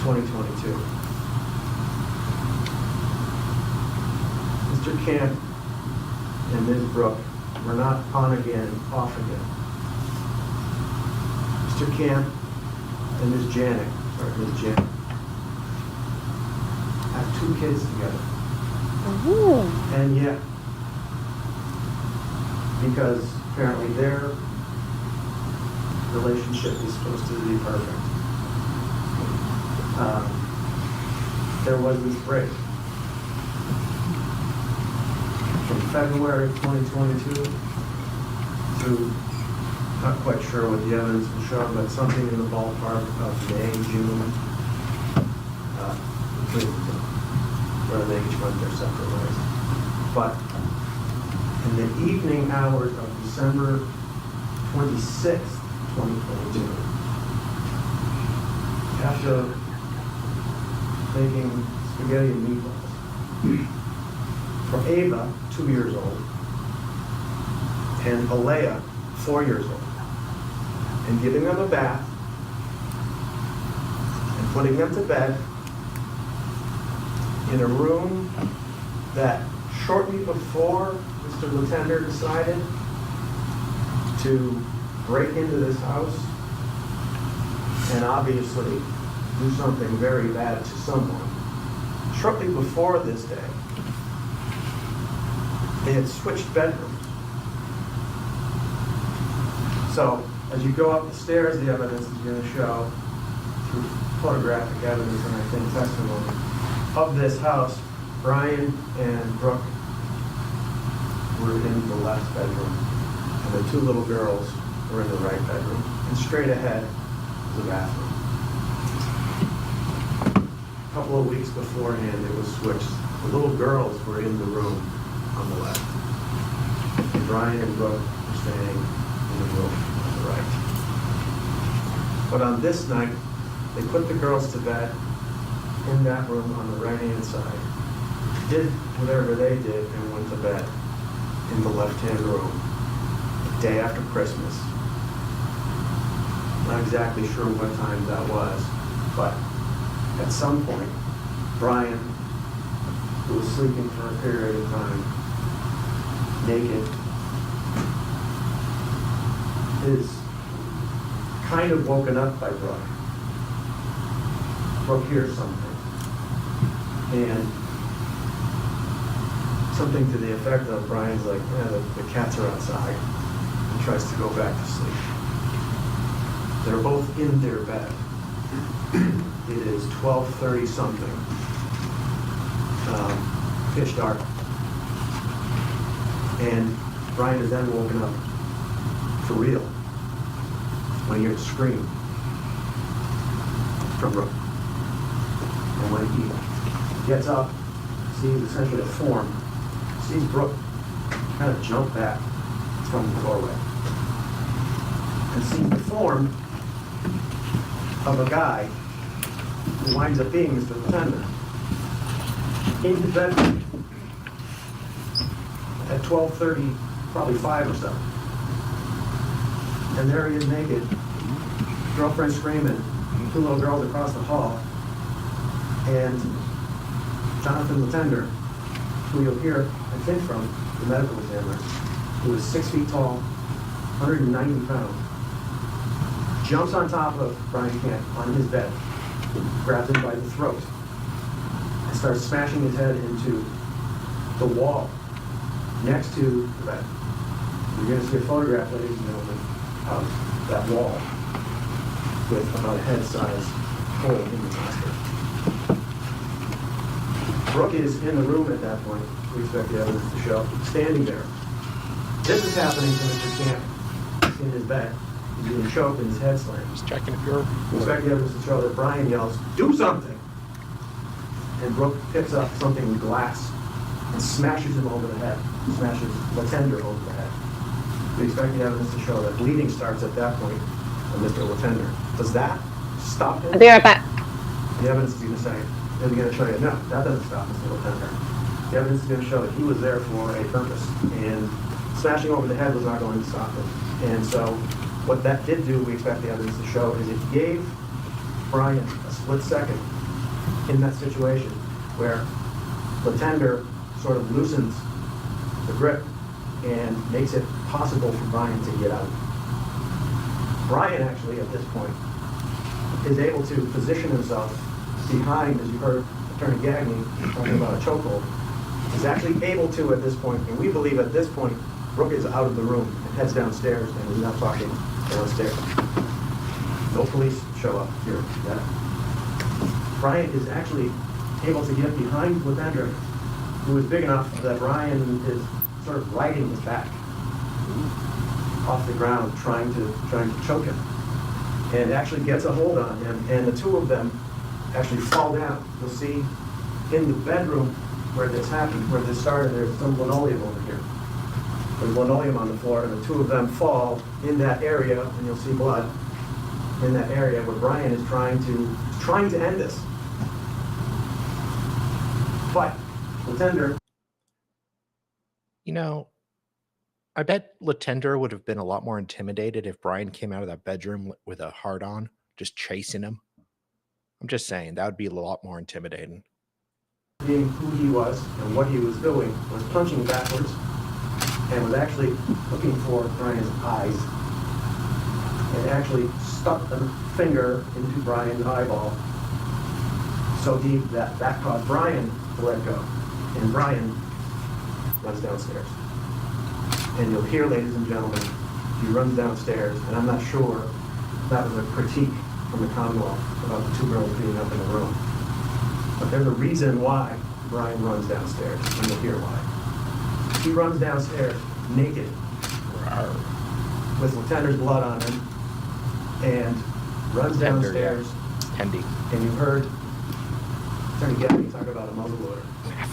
2022, Mr. Camp and Ms. Brooke were not on again, off again. Mr. Camp and Ms. Janet have 2 kids together. And yet, because apparently their relationship is supposed to be perfect, there was this break. From February of 2022 to, not quite sure what the evidence will show, but something in the ballpark of May, June, where they each went their separate ways. But in the evening hours of December 26th, 2022, after making spaghetti and meatballs for Ava, 2 years old, and Alea, 4 years old, and giving them a bath and putting them to bed in a room that shortly before Mr. Latender decided to break into this house and obviously do something very bad to someone. Shortly before this day, they had switched bedrooms. So, as you go up the stairs, the evidence is going to show, through photographic evidence and I think testimony, of this house, Brian and Brooke were in the left bedroom, and the 2 little girls were in the right bedroom, and straight ahead was the bathroom. A couple of weeks beforehand, it was switched. The little girls were in the room on the left, and Brian and Brooke were staying in the room on the right. But on this night, they put the girls to bed in that room on the right-hand side, did whatever they did, and went to bed in the left-hand room the day after Christmas. Not exactly sure what time that was, but at some point, Brian who was sleeping for a period of time, naked, is kind of woken up by Brooke. Brooke hears something, and something to the effect of Brian's like, yeah, the cats are outside, and tries to go back to sleep. They're both in their bed. It is 12:30 something, pitch dark, and Brian is then woken up for real when he hears a scream from Brooke. And when he gets up, sees essentially a form, sees Brooke kind of jump back from the doorway, and sees the form of a guy who winds up being Mr. Pretender in the bedroom at 12:30, probably 5 or so. And there he is naked, girlfriend screaming, 2 little girls across the hall, and Jonathan Latender, who you'll hear, I think, from the medical examiner, who is 6 feet tall, 190 pounds, jumps on top of Brian Camp on his bed, grabs him by the throat, and starts smashing his head into the wall next to the bed. You're going to see a photograph, ladies and gentlemen, of that wall with about a head-sized hole in the plaster. Brooke is in the room at that point, we expect the evidence to show, standing there. This is happening to Mr. Camp. He's in his bed. He's being choked and his head slammed. Just checking if you're... We expect the evidence to show that Brian yells, "Do something!" And Brooke picks up something with glass and smashes him over the head, smashes Latender over the head. We expect the evidence to show that bleeding starts at that point on Mr. Latender. Does that stop him? I'll be right back. The evidence is going to say, is going to show you, no, that doesn't stop Mr. Latender. The evidence is going to show that he was there for a purpose, and smashing over the head was not going to stop him. And so what that did do, we expect the evidence to show, is it gave Brian a split second in that situation where Latender sort of loosens the grip and makes it possible for Brian to get out. Brian actually, at this point, is able to position himself behind, as you heard Attorney Gagney talking about a chokehold, is actually able to at this point, and we believe at this point, Brooke is out of the room and heads downstairs and is now talking downstairs. No police show up here yet. Brian is actually able to get behind Latender, who is big enough that Brian is sort of riding his back off the ground, trying to choke him, and actually gets a hold on him, and the two of them actually fall down. You'll see in the bedroom where this happened, where this started, there's some linoleum over here. There's linoleum on the floor, and the two of them fall in that area, and you'll see blood in that area where Brian is trying to end this. But Latender, You know, I bet Latender would have been a lot more intimidated if Brian came out of that bedroom with a hard-on, just chasing him. I'm just saying, that would be a lot more intimidating. being who he was and what he was doing, was punching backwards and was actually looking for Brian's eyes, and actually stuck a finger into Brian's eyeball so deep that that caused Brian to let go. And Brian runs downstairs. And you'll hear, ladies and gentlemen, he runs downstairs, and I'm not sure if that was a critique from the Commonwealth about the two girls being up in the room. But there's a reason why Brian runs downstairs, and you'll hear why. He runs downstairs naked, with Latender's blood on him, and runs downstairs. Tendy. And you heard Attorney Gaffney talk about a muzzleloader.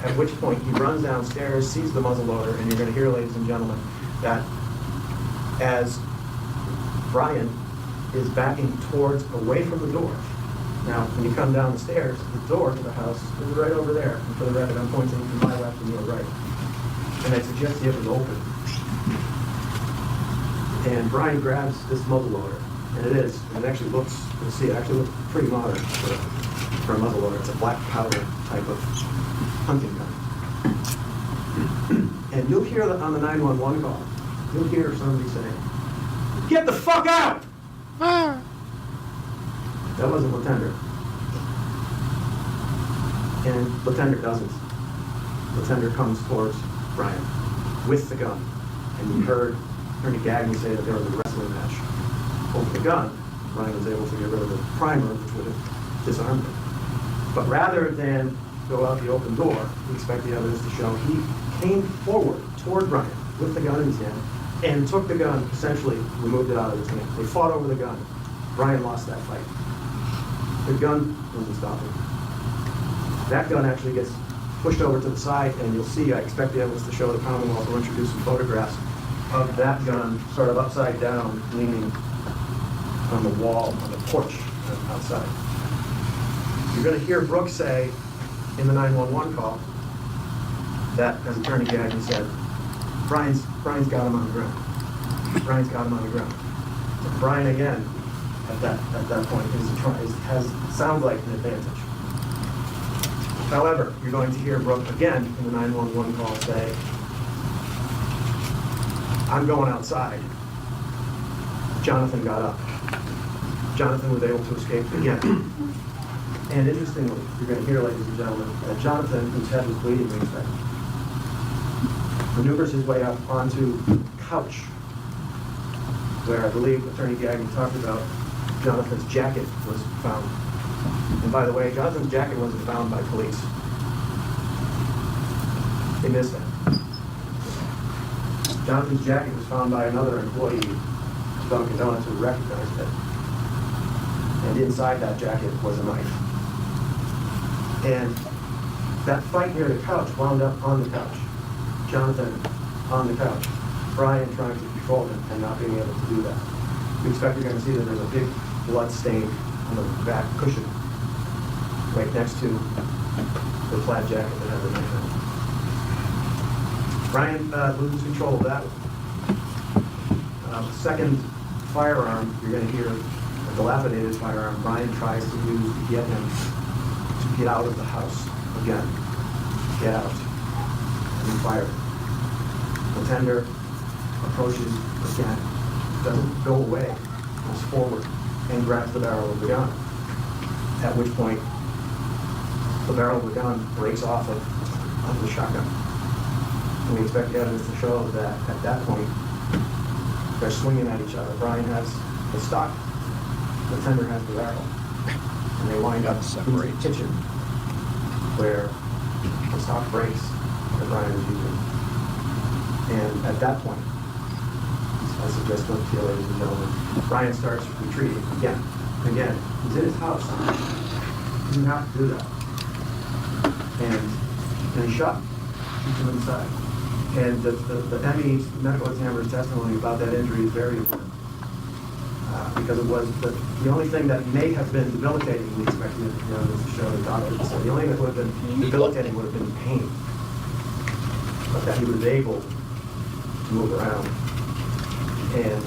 At which point he runs downstairs, sees the muzzleloader, and you're going to hear, ladies and gentlemen, that as Brian is backing towards, away from the door. Now, when you come down the stairs, the door to the house is right over there. And for the record, I'm pointing to my left and your right. And I suggest it was open. And Brian grabs this muzzleloader, and it actually looks, you'll see, it actually looks pretty modern for a muzzleloader. It's a black powder type of hunting gun. And you'll hear on the 911 call, you'll hear somebody saying, "Get the fuck out!" That wasn't Latender. And Latender doesn't. Latender comes towards Brian with the gun. And you heard Attorney Gagnon say that there was a wrestling match over the gun. Brian was able to get rid of the primer, which would have disarmed him. But rather than go out the open door, we expect the evidence to show he came forward toward Brian with the gun in his hand and took the gun, essentially removed it out of his hand. They fought over the gun. Brian lost that fight. The gun wasn't stopping. That gun actually gets pushed over to the side, and you'll see, I expect the evidence to show the Commonwealth will introduce some photographs of that gun sort of upside down, leaning on the wall, on the porch outside. You're going to hear Brooks say in the 911 call that, as Attorney Gagnon said, Brian's got him on the ground. Brian's got him on the ground. So Brian, again, at that point, sounds like an advantage. However, you're going to hear Brooke again in the 911 call say, "I'm going outside." Jonathan got up. Jonathan was able to escape again. And interestingly, you're going to hear, ladies and gentlemen, that Jonathan, whose head was bleeding, we expect, maneuvers his way up onto the couch, where I believe Attorney Gagnon talked about Jonathan's jacket was found. And by the way, Jonathan's jacket wasn't found by police. They missed that. Jonathan's jacket was found by another employee of Dunkin' Donuts who recognized it. And inside that jacket was a knife. And that fight near the couch wound up on the couch. Jonathan on the couch. Brian trying to control him and not being able to do that. We expect you're going to see that there's a big blood stain on the back cushion right next to the plaid jacket that had the knife in it. Brian loses control of that. Second firearm, you're going to hear a dilapidated firearm. Brian tries to use to get him to get out of the house again. Get out. And he fired. The tender approaches again. Doesn't go away. Goes forward and grabs the barrel of the gun. At which point, the barrel of the gun breaks off of the shotgun. And we expect the evidence to show that at that point, they're swinging at each other. Brian has the stock, the tender has the barrel. And they wind up in the kitchen where the stock breaks that Brian is using. And at that point, I suggest to you, ladies and gentlemen, Brian starts retreating again. He's in his house. He doesn't have to do that. And he shot. Shoots him in the side. And the ME's medical examiner's testimony about that injury is very important. Because it was the only thing that may have been debilitating, we expected to show the doctor. So the only thing that would have been debilitating would have been pain. But that he was able to move around. And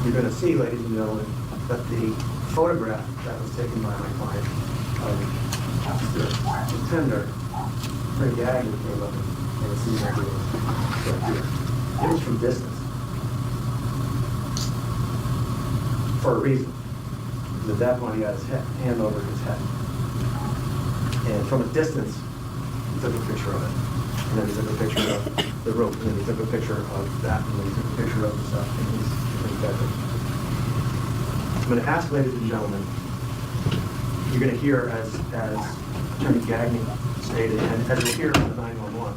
you're going to see, ladies and gentlemen, that the photograph that was taken by my client of the tender, Frank Gagnon came up and see that it was right here. It was from distance. For a reason. Because at that point he had his hand over his head. And from a distance, he took a picture of it. And then he took a picture of the rope. And then he took a picture of that. And then he took a picture of the stuff. And he's bedroom. I'm going to ask, ladies and gentlemen, you're going to hear, as Attorney Gagnon stated, and as you'll hear on the 911,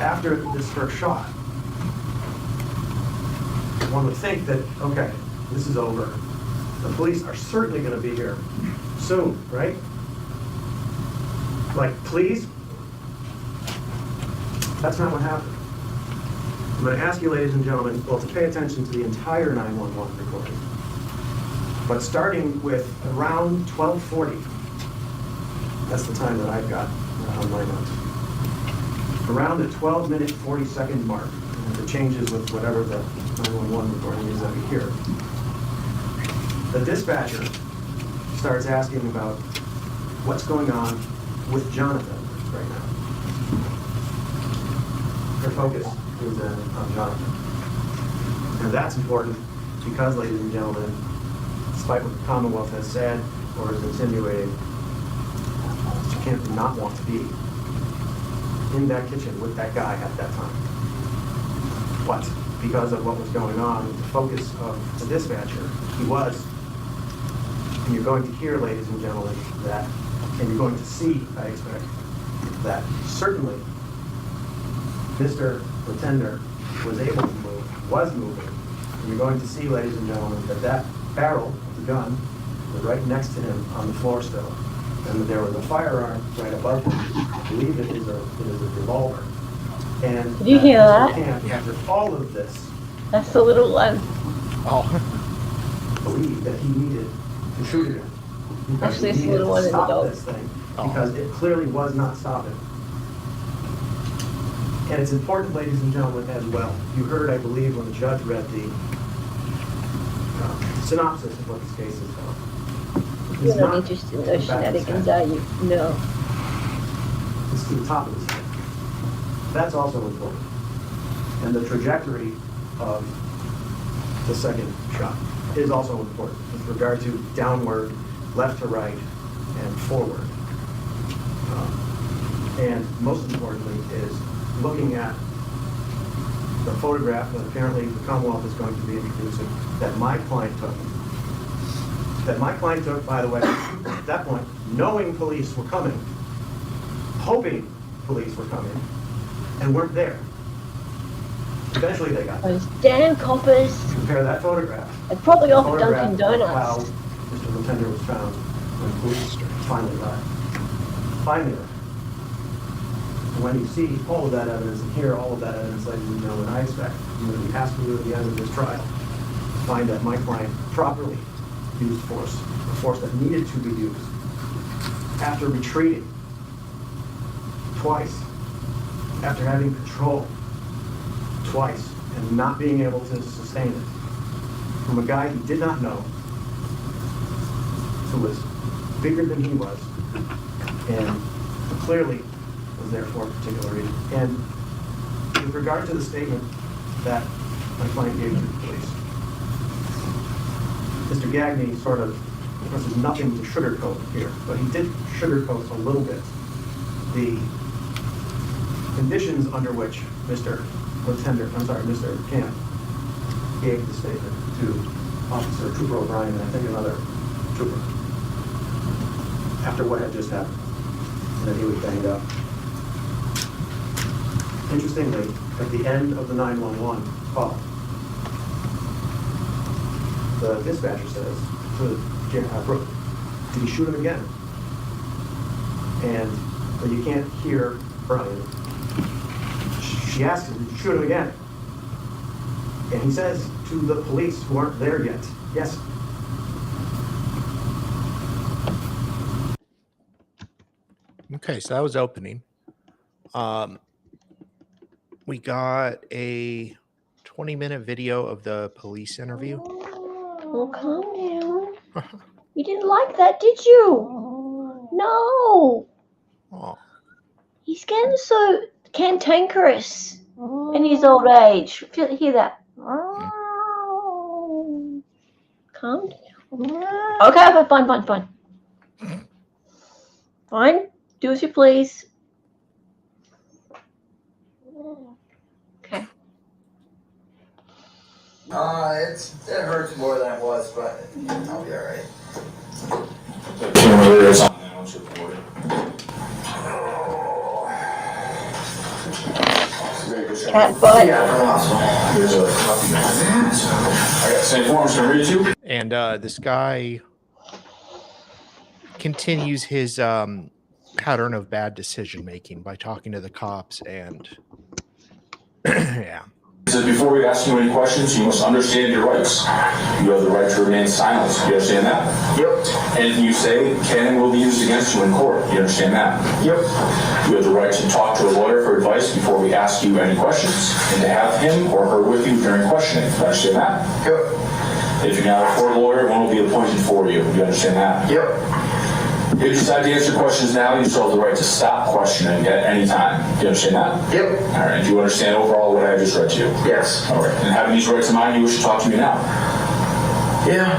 after this first shot, one would think that, okay, this is over. The police are certainly going to be here soon, right? Like, please? That's not what happened. I'm going to ask you, ladies and gentlemen, well, to pay attention to the entire 911 recording. But starting with around 12:40, that's the time that I've got on my notes. Around the 12-minute, 40-second mark, and if it changes with whatever the 911 recording is that we hear, the dispatcher starts asking about what's going on with Jonathan right now. her focus was then on Jonathan. And that's important because, ladies and gentlemen, despite what the Commonwealth has said or is insinuating, Mr. Kemp did not want to be in that kitchen with that guy at that time. But because of what was going on with the focus of the dispatcher, he was, and you're going to hear, ladies and gentlemen, that, and you're going to see, I expect, that certainly Mr. Pretender was able to move, was moving. And you're going to see, ladies and gentlemen, that that barrel of the gun was right next to him on the floor still. And that there was a firearm right above him. I believe it is a revolver. And did you hear that? Camp, after all of this, That's the little one. Oh, believed that he needed to shoot it. Because Actually, he it's the little one needed to in the stop dog. this thing, because it clearly was not stopping. And it's important, ladies and gentlemen, as well. You heard, I believe, when the judge read the synopsis of what this case is about. You're not interested in those shenanigans, are you? No. It's to the top of his head. That's also important. And the trajectory of the second shot is also important with regard to downward, left to right, and forward. And most importantly is looking at the photograph that apparently the Commonwealth is going to be introducing that my client took. That my client took, by the way, at that point, knowing police were coming, hoping police were coming, and weren't there. Eventually they got there. Those damn coppers. Compare that photograph. They're probably to the off Dunkin' photograph of how Donuts. Mr. Pretender was found when police finally arrived. Finally arrived. And when you see all of that evidence and hear all of that evidence, ladies and gentlemen, I expect you will be asked to do at the end of this trial to find that my client properly used force, the force that needed to be used, after retreating twice, after having control twice, and not being able to sustain it, from a guy he did not know, who was bigger than he was, and clearly was there for a particular reason. And with regard to the statement that my client gave to the police, Mr. Gagne sort of, this is nothing to sugarcoat here, but he did sugarcoat a little bit the conditions under which Mr. Camp gave the statement to Trooper O'Brien and I think another trooper after what had just happened, and that he was banged up. Interestingly, at the end of the 911 call, the dispatcher says to Brooke, did he shoot him again? And well, you can't hear Brian. She asks him, did you shoot him again? And he says to the police who aren't there yet, yes. okay. So that was opening. We got a 20-minute video of the police interview. Oh, calm down. You didn't like that, did you? No. Oh, He's getting so cantankerous in his old age. Hear that? Calm down. Okay, fine. Fine. Do as you please. Okay. It hurts more than it was, but I'll be all right. Cat butt. I got some forms to read you. and this guy continues his pattern of bad decision making by talking to the cops and yeah. He said, before we ask you any questions, you must understand your rights. You have the right to remain silent. You understand that? Yep. Anything you say can and will be used against you in court. You understand that? Yep. You have the right to talk to a lawyer for advice before we ask you any questions, and to have him or her with you during questioning. You understand that? Yep. If you're not afford a lawyer, one will be appointed for you. You understand that? Yep. You decide to answer questions now, you still have the right to stop questioning at any time. Do you understand that? Yep. All right. Do you understand overall what I just read to you? Yes. All right. And having these rights in mind, you wish to talk to me now. Yeah.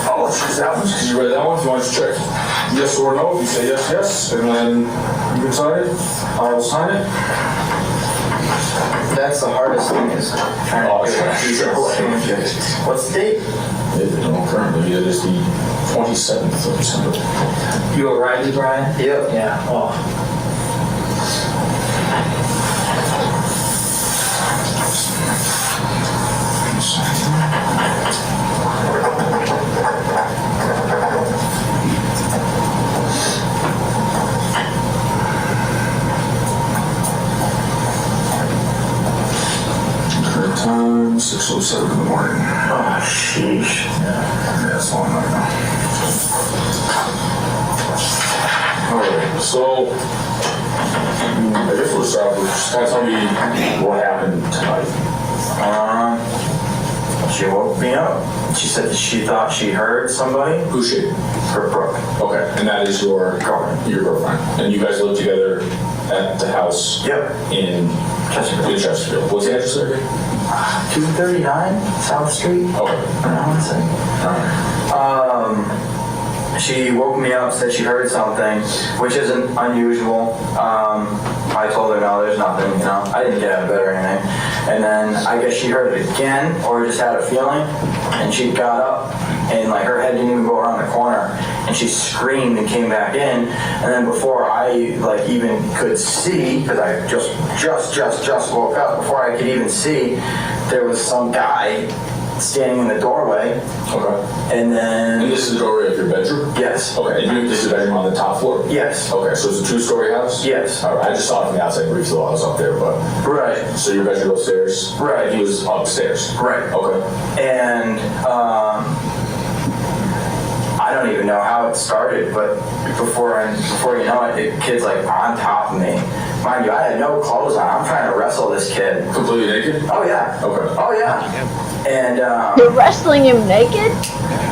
Oh, choose that one because you read that one. If you want to check yes or no, if you say yes, yes, and then you can sign it. I will sign it. That's the hardest thing is trying Oh, to sure. What's the date? Currently, it is the 27th of December. You arrived, Brian? Yep. Yeah. Oh. Current time, 6:07 in the morning. Oh, sheesh. Yeah, that's long right now. All right, so I guess we'll start with just kind of tell me what happened tonight. She woke me up. She said that she thought she heard somebody. Who's she? Her Brooke. Okay, and that is your Girlfriend. Your girlfriend, and you guys live together at the house. Yep. In Chesterfield. In Chesterfield. What's the address there? 239 South Street. Okay. I want to say. All right. She woke me up, said she heard something, which isn't unusual. I told her, no, there's nothing, you know. I didn't get out of bed or anything. And then I guess she heard it again, or just had a feeling, and she got up, and like her head didn't even go around the corner, and she screamed and came back in. And then before I like even could see, because I just woke up, before I could even see, there was some guy standing in the doorway. Okay. And then... And this is the doorway of your bedroom? Yes. Okay, and this is the bedroom on the top floor? Yes. Okay, so it's a two-story house? Yes. All right, I just saw it from the outside briefly while I was up there, but... Right. So your bedroom upstairs? Right. He was upstairs? Right. Okay. And I don't even know how it started, but before you know it, the kid's like on top of me. Mind you, I had no clothes on. I'm trying to wrestle this kid. Completely naked? Oh yeah. Okay. Oh yeah. And You're wrestling him naked?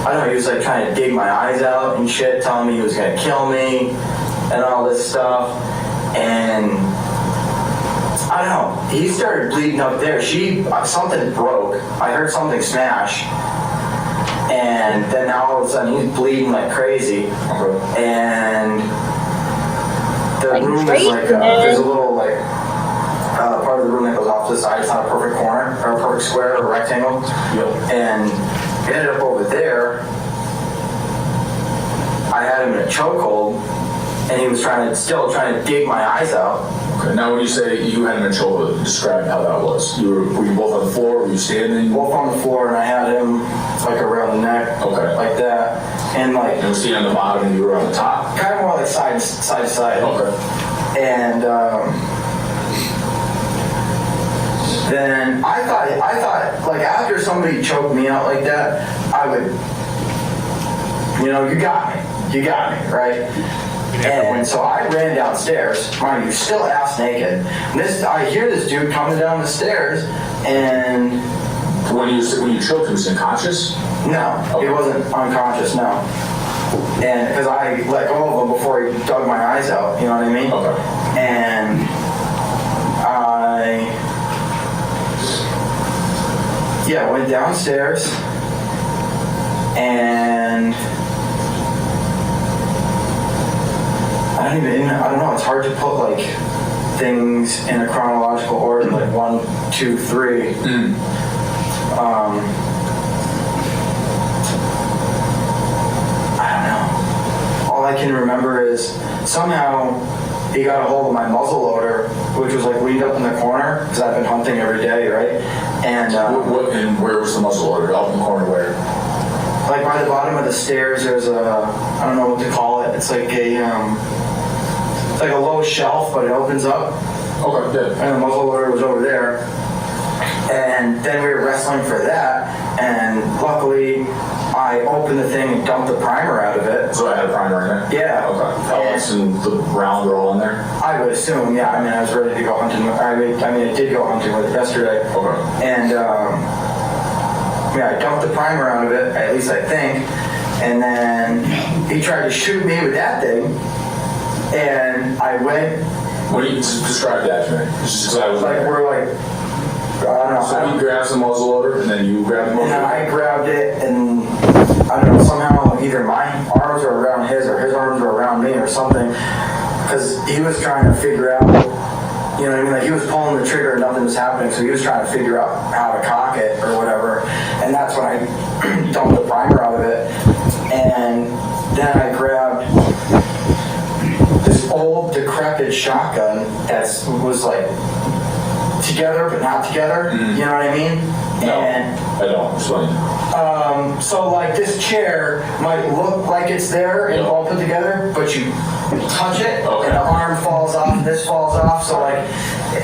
I don't know, he was like trying to dig my eyes out and shit, telling me he was gonna kill me and all this stuff. And I don't know, he started bleeding up there. Something broke. I heard something smash. And then now all of a sudden he's bleeding like crazy. Okay. And the Like room is Drake, like, there's a little like, part of the room that goes off to the side. It's not a perfect corner, or a perfect square, or a rectangle. Yep. And it ended up over there. I had him in a chokehold, and he was still trying to dig my eyes out. Okay, now when you say you had him in a chokehold, describe how that was. Were you both on the floor? Were you standing? Both on the floor, and I had him like around the neck, Okay. like that, and like And was he on the bottom and you were on the top? kind of more like side to side. Okay. And then I thought like after somebody choked me out like that, I would, you got me, right? And so I ran downstairs, mind you, still ass naked. I hear this dude coming down the stairs, and When you choked him, was he unconscious? no, Okay. he wasn't unconscious, no. And because I let go of him before he dug my eyes out, you know what I mean? Okay. And I went downstairs, and I don't know, it's hard to put like things in a chronological order, like 1, 2, 3. I don't know. All I can remember is somehow he got a hold of my muzzle loader, which was like leaned up in the corner, because I've been hunting every day, right? And And where was the muzzle loader? Up in the corner where? like by the bottom of the stairs, there's I don't know what to call it. It's like it's like a low shelf, but it opens up. Okay, good. And the muzzle loader was over there. And then we were wrestling for that, and luckily I opened the thing and dumped the primer out of it. So I had a primer in it? Yeah. Okay. Pellets and the round are all in there? I would assume, yeah. I mean, I was ready to go hunting. I did go hunting with it yesterday. Okay. And I dumped the primer out of it, at least I think. And then he tried to shoot me with that thing, and I went. What do you describe that to me? Just because I was like, we're like, I don't know. So he grabs the muzzle loader, and then you grab the muzzle loader? And then I grabbed it, and I don't know, somehow either my arms were around his or his arms were around me or something, because he was trying to figure out, you know what I mean? Like, he was pulling the trigger and nothing was happening, so he was trying to figure out how to cock it or whatever. And that's when I dumped the primer out of it. And then I grabbed this old, decrepit shotgun that was like together but not together. You know what I mean? No, and I don't. Explain. So like this chair might look like it's there and all put together, but you touch it and the arm falls off and this falls off, so like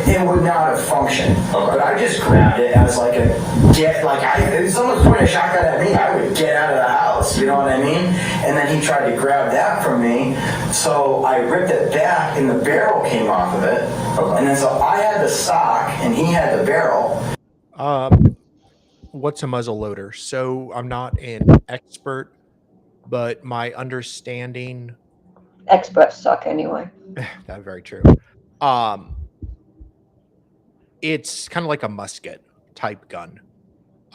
it would not have functioned. But I just grabbed it as like a if someone's pointing a shotgun at me, I would get out of the house, you know what I mean? And then he tried to grab that from me, so I ripped it back and the barrel came off of it. And then so I had the stock and he had the barrel. What's a muzzle loader? So I'm not an expert, but my understanding. Experts suck anyway. That's very true. It's kind of like a musket type gun,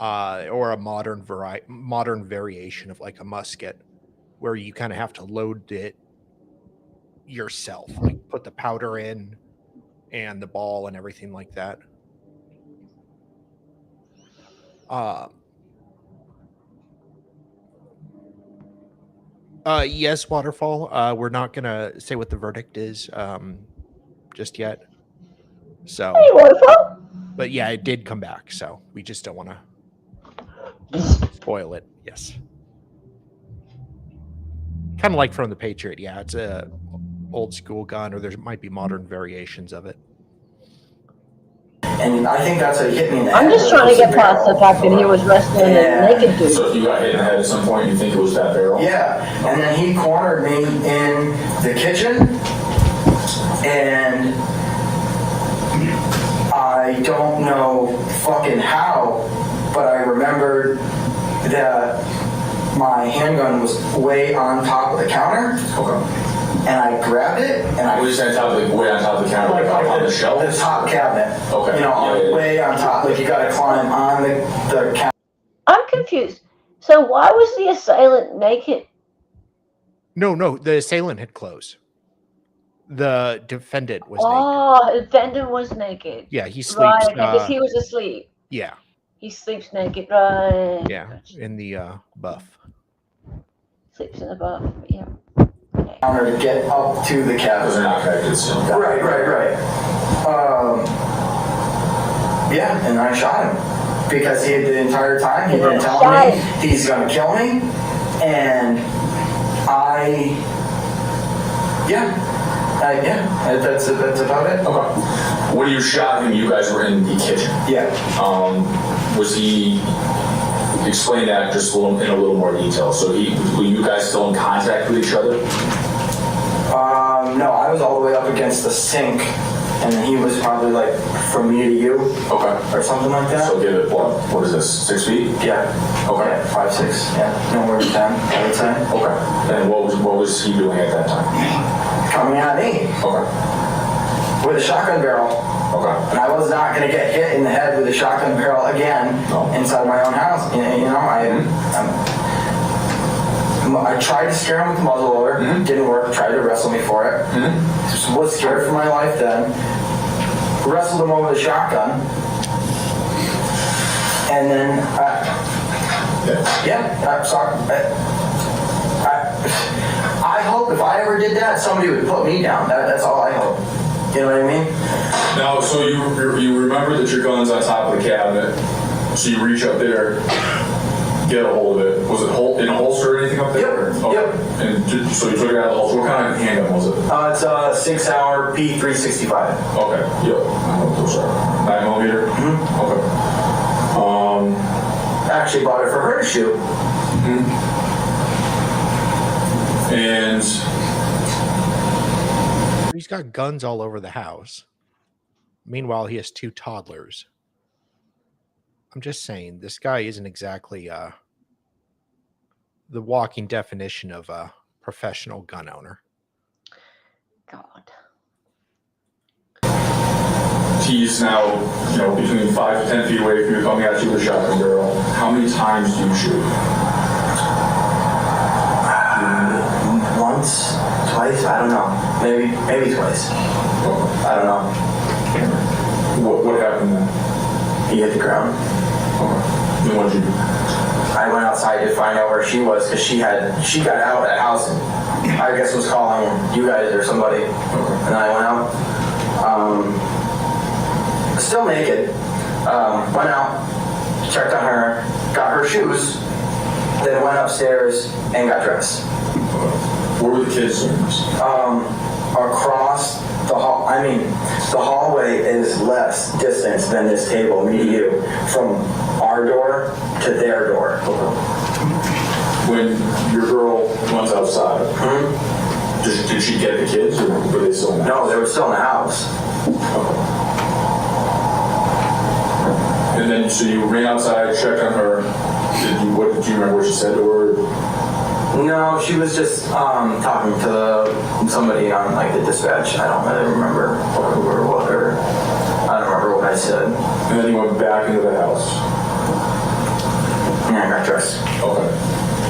or a modern variation of like a musket, where you kind of have to load it yourself, like put the powder in and the ball and everything like that. Yes, Waterfall. We're not gonna say what the verdict is just yet. So, Hey, Waterfall. but yeah, it did come back. So we just don't want to spoil it. Yes, kind of like from the Patriot. Yeah, it's a old school gun, or there might be modern variations of it. And I think that's what hit me in the head. I'm just trying to get past the fact that he was wrestling a naked dude. So if you got hit in the head at some point, you think it was that barrel? Yeah, and then he cornered me in the kitchen, and I don't know fucking how, but I remembered that my handgun was way on top of the counter. Okay. And I grabbed it, and I was way on top of the counter, like on the shelf? The top cabinet. Okay. You know, way on top. Like, you gotta climb on the counter. I'm confused. So why was the assailant naked? No, the assailant had clothes. The defendant was naked. Oh, the defendant was naked. Yeah, he sleeps. Right, because he was asleep. Yeah. He sleeps naked, right? Yeah, in the buff. Sleeps in the buff, yeah. Counter to get up to the cabinet. Those are not connected, so. Right. Yeah, and I shot him because the entire time he been telling me he's gonna kill me, and that's about it. Okay. When you shot him, you guys were in the kitchen. Yeah. Was he? Explain that just in a little more detail. So were you guys still in contact with each other? No, I was all the way up against the sink, and then he was probably like from me to you. Okay. Or something like that. So give it what is this? 6 feet? Yeah. Okay. Yeah, 5, 6. Yeah. No more than 10, I would say. Okay. And what was he doing at that time? Coming at me. Okay. With a shotgun barrel. Okay. And I was not going to get hit in the head with a shotgun barrel again inside my own house. You know, I tried to scare him with the muzzle loader. Didn't work. Tried to wrestle me for it. Was scared for my life then. Wrestled him over the shotgun. And then, I'm sorry. I hope if I ever did that, somebody would put me down. That's all I hope. You know what I mean? Now, so you remember that your gun's on top of the cabinet, so you reach up there, get a hold of it. Was it in a holster or anything up there? Yep. Okay. Yep. And so you took it out of the holster. What kind of handgun was it? It's a 6-hour P365. Okay. Yep. I know what those are. 9mm? Okay. I actually bought it for her to shoot. And he's got guns all over the house. Meanwhile, he has 2 toddlers. I'm just saying, this guy isn't exactly the walking definition of a professional gun owner. God. He's now, between 5 to 10 feet away from you, coming at you with a shotgun barrel. How many times do you shoot? Once, twice, I don't know. Maybe twice. I don't know. What happened then? He hit the ground. Okay. Then what did you do? I went outside to find out where she was because she got out of that house and I guess was calling you guys or somebody. And then I went out. Still naked. Went out, checked on her, got her shoes, then went upstairs and got dressed. Where were the kids doing this? Across the hall. I mean, the hallway is less distance than this table, me to you, from our door to their door. Okay. When your girl runs outside, did she get the kids or were they still in the house? No, they were still in the house. Okay. And then, so you ran outside, checked on her. Did you remember what she said to her? No, she was just talking to somebody on like the dispatch. I don't really remember who or what, or I don't remember what I said. And then you went back into the house. Yeah, I got dressed. Okay.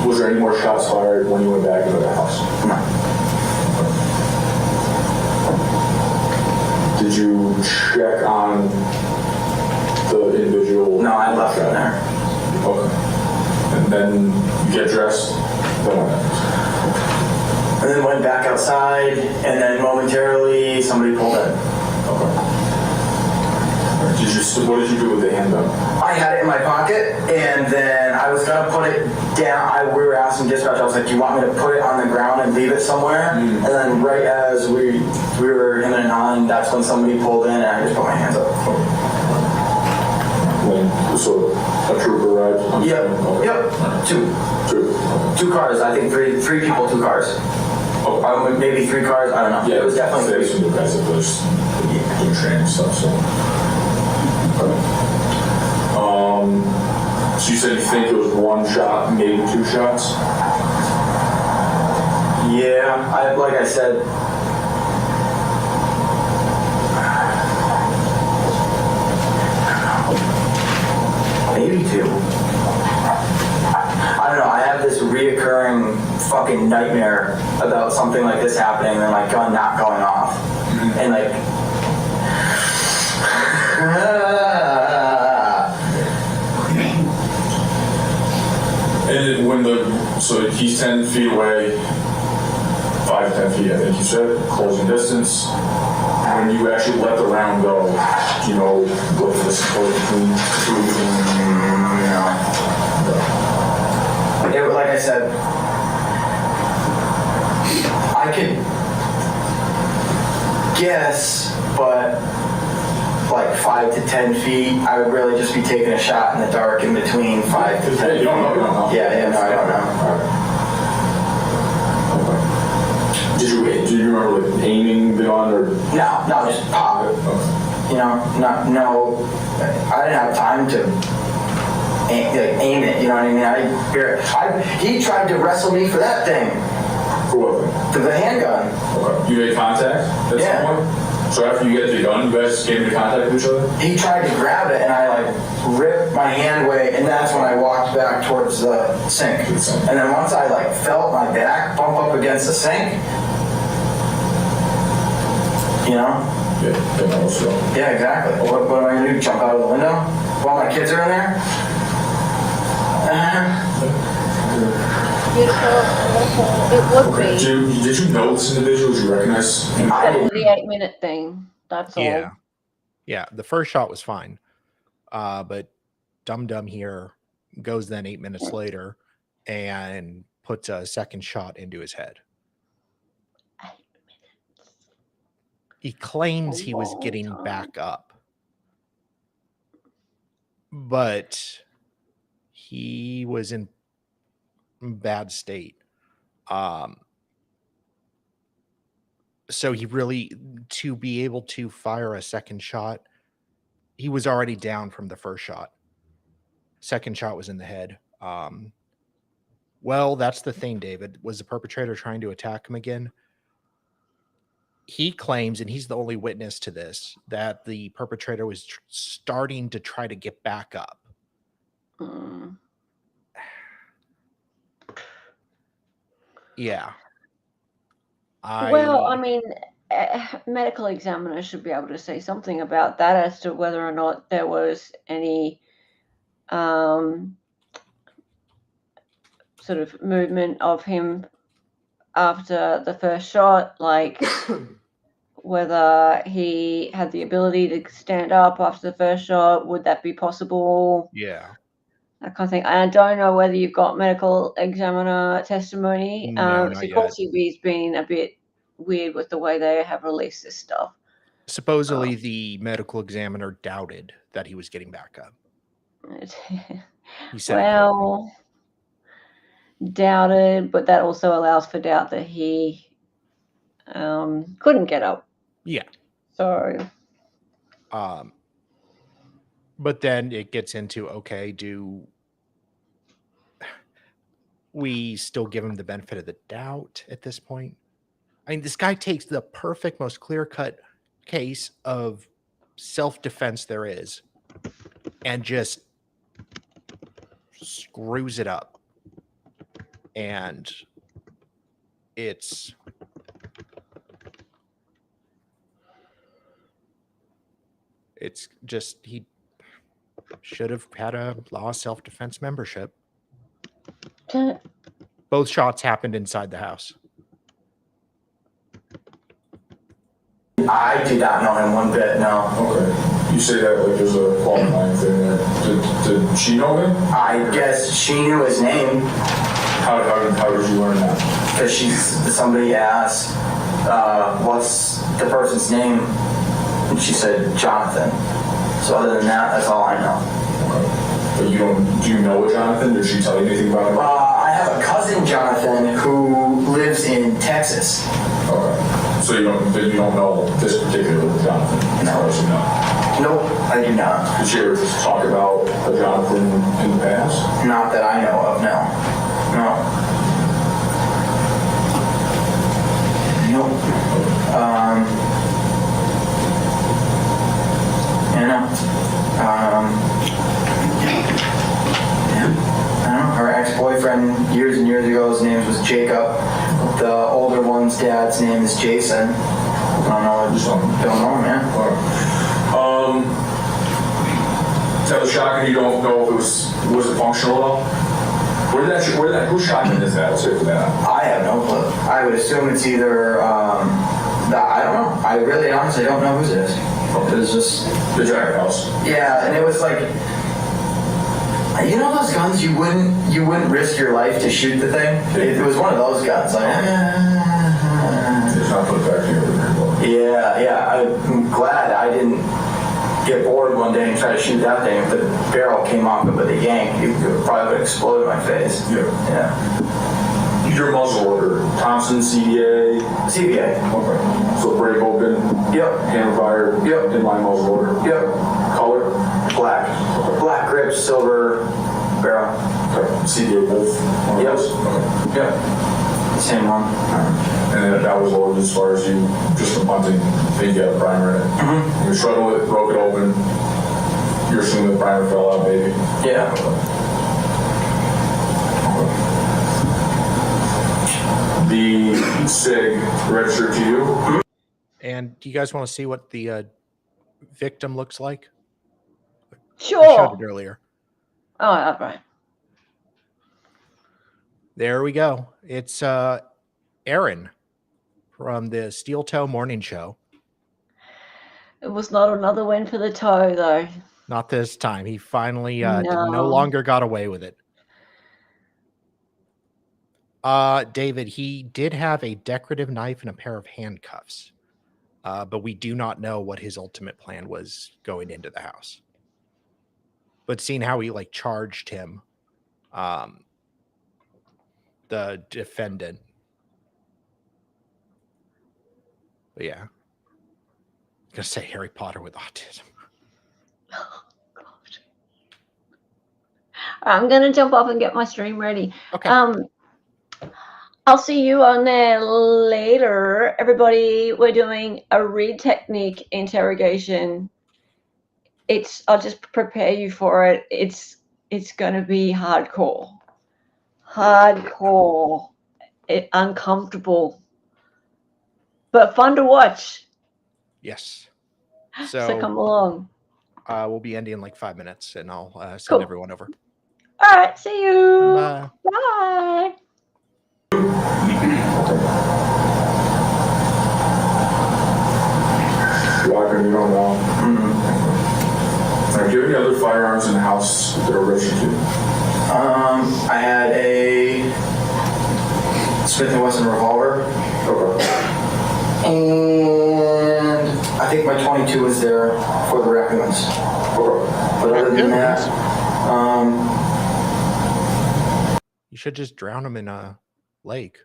Was there any more shots fired when you went back into the house? No. Did you check on the individual? No, I left him there. Okay. And then you get dressed. Then what happens? And then went back outside, and then momentarily somebody pulled in. Okay. What did you do with the handgun? I had it in my pocket, and then I was gonna put it down. We were asking dispatch. I was like, "Do you want me to put it on the ground and leave it somewhere?" And then right as we were in and on, that's when somebody pulled in, and I just put my hands up. So a trooper arrived? Yep. Okay. Yep. Two Okay. cars. I think three people, 2 cars. Oh, maybe 3 cars. I don't know. yeah, It was definitely there's 3. some new guys that was doing training and stuff. So. Okay. So you said you think it was 1 shot, maybe 2 shots? Yeah. Like I said. Maybe 2. I don't know. I have this reoccurring fucking nightmare about something like this happening and my gun not going off. And like. And so he's 10 feet away, 5 to 10 feet, I think you said, closing distance. When you actually let the round go, do you know what this is between 2 Like I said, I could guess, but like 5 to 10 feet, I would really just be taking a shot in the dark in between 5 to 10 feet. You don't know. Yeah, no, I don't know. Okay. Did you remember like aiming the gun or? No, just pop. Okay. You know, no, I didn't have time to aim it, you know what I mean? He tried to wrestle me for that thing. For what? For the handgun. Okay. You made contact at some point? So after you get the gun, you guys came into contact with each other? He tried to grab it and I like ripped my hand away, and that's when I walked back towards the sink. And then once I like felt my back bump up against the sink, you know? Yeah, exactly. What am I gonna do? Jump out of the window while my kids are in there? It would Okay. be. Did you know this individual? Did you recognize him? I didn't. The 8-minute thing. That's all. Yeah. The first shot was fine. But Dum here goes then 8 minutes later and puts a second shot into his head. 8 minutes. He claims A he was long getting time. back up, but he was in bad state. So he really, to be able to fire a second shot, he was already down from the first shot. Second shot was in the head. Well, that's the thing, David. Was the perpetrator trying to attack him again? He claims, and he's the only witness to this, that the perpetrator was starting to try to get back up. Mm. Yeah. Well, I mean, medical examiner should be able to say something about that as to whether or not there was any sort of movement of him after the first shot, like whether he had the ability to stand up after the first shot. Would that be possible? Yeah. That kind of thing. And I don't know whether you've got medical examiner testimony. No, not yet. CB's been a bit weird with the way they have released this stuff. Supposedly, the medical examiner doubted that he was getting back up. He said, well, doubted, but that also allows for doubt that he couldn't get up. Yeah. So, but then it gets into, okay, do we still give him the benefit of the doubt at this point? I mean, this guy takes the perfect, most clear-cut case of self-defense there is and just screws it up. And it's just, he should have had a law self-defense membership. Both shots happened inside the house. I did not know him one bit, no. Okay. You say that like there's a qualifying thing there. Did she know him? I guess she knew his name. How did you learn that? Because somebody asked, what's the person's name? And she said, Jonathan. So other than that, that's all I know. Okay. But do you know Jonathan? Did she tell you anything about him? I have a cousin, Jonathan, who lives in Texas. Okay. So you don't know this particular Jonathan? As far as you know? Nope, I do not. Did you ever just talk about a Jonathan in the past? Not that I know of, no. Nope. I don't know. Her ex-boyfriend years and years ago, his name was Jacob. The older one's dad's name is Jason. I don't know. I just don't know, man. Tell the shotgun you don't know if it was functional at all? Who shotgun is that? Let's say for that. I have no clue. I would assume it's either, I don't know. I really honestly don't know whose it is. It was just the Jack House. Yeah, and it was like, you know those guns you wouldn't risk your life to shoot the thing? It was one of those guns. Like, it's not put back here. Yeah. I'm glad I didn't get bored one day and try to shoot that thing. If the barrel came off it with a yank, it probably would explode in my face. Yeah. Your muzzle order, Thompson, CBA? CBA. Okay. So break open? Yep. Hammer fire? Yep. Inline muzzle order? Yep. Color? Black. Okay. Black grip, silver barrel. Okay. CBA both? Yep. Okay. Yeah. Same one. And then that was loaded as far as you, just from hunting, think you had a primer in it. Mm-hmm. You shuttle it, broke it open, you're assuming the primer fell out maybe? Yeah. The SIG registered to you? And do you guys want to see what the victim looks like? Sure. I showed it earlier. Oh, all right. There we go. It's Aaron from the Steel Toe Morning Show. It was not another win for the toe, though. Not this time. He finally no longer got away with it. David, he did have a decorative knife and a pair of handcuffs, but we do not know what his ultimate plan was going into the house. But seeing how he charged him, the defendant. But yeah. I'm gonna say Harry Potter with autism. Oh, God. I'm gonna jump off and get my stream ready. Okay. I'll see you on there later. Everybody, we're doing a read technique interrogation. I'll just prepare you for it. It's gonna be hardcore. Uncomfortable. But fun to watch. Yes. So come along. We'll be ending in like 5 minutes, and I'll send Cool. everyone over. All right, see you. Bye. Bye. Walking, you don't know. Do you have any other firearms in the house that are registered to you? I had a Smith & Wesson revolver. Okay. And I think my 22 was there for the raccoons. Okay. But other than that, You should just drown them in a lake.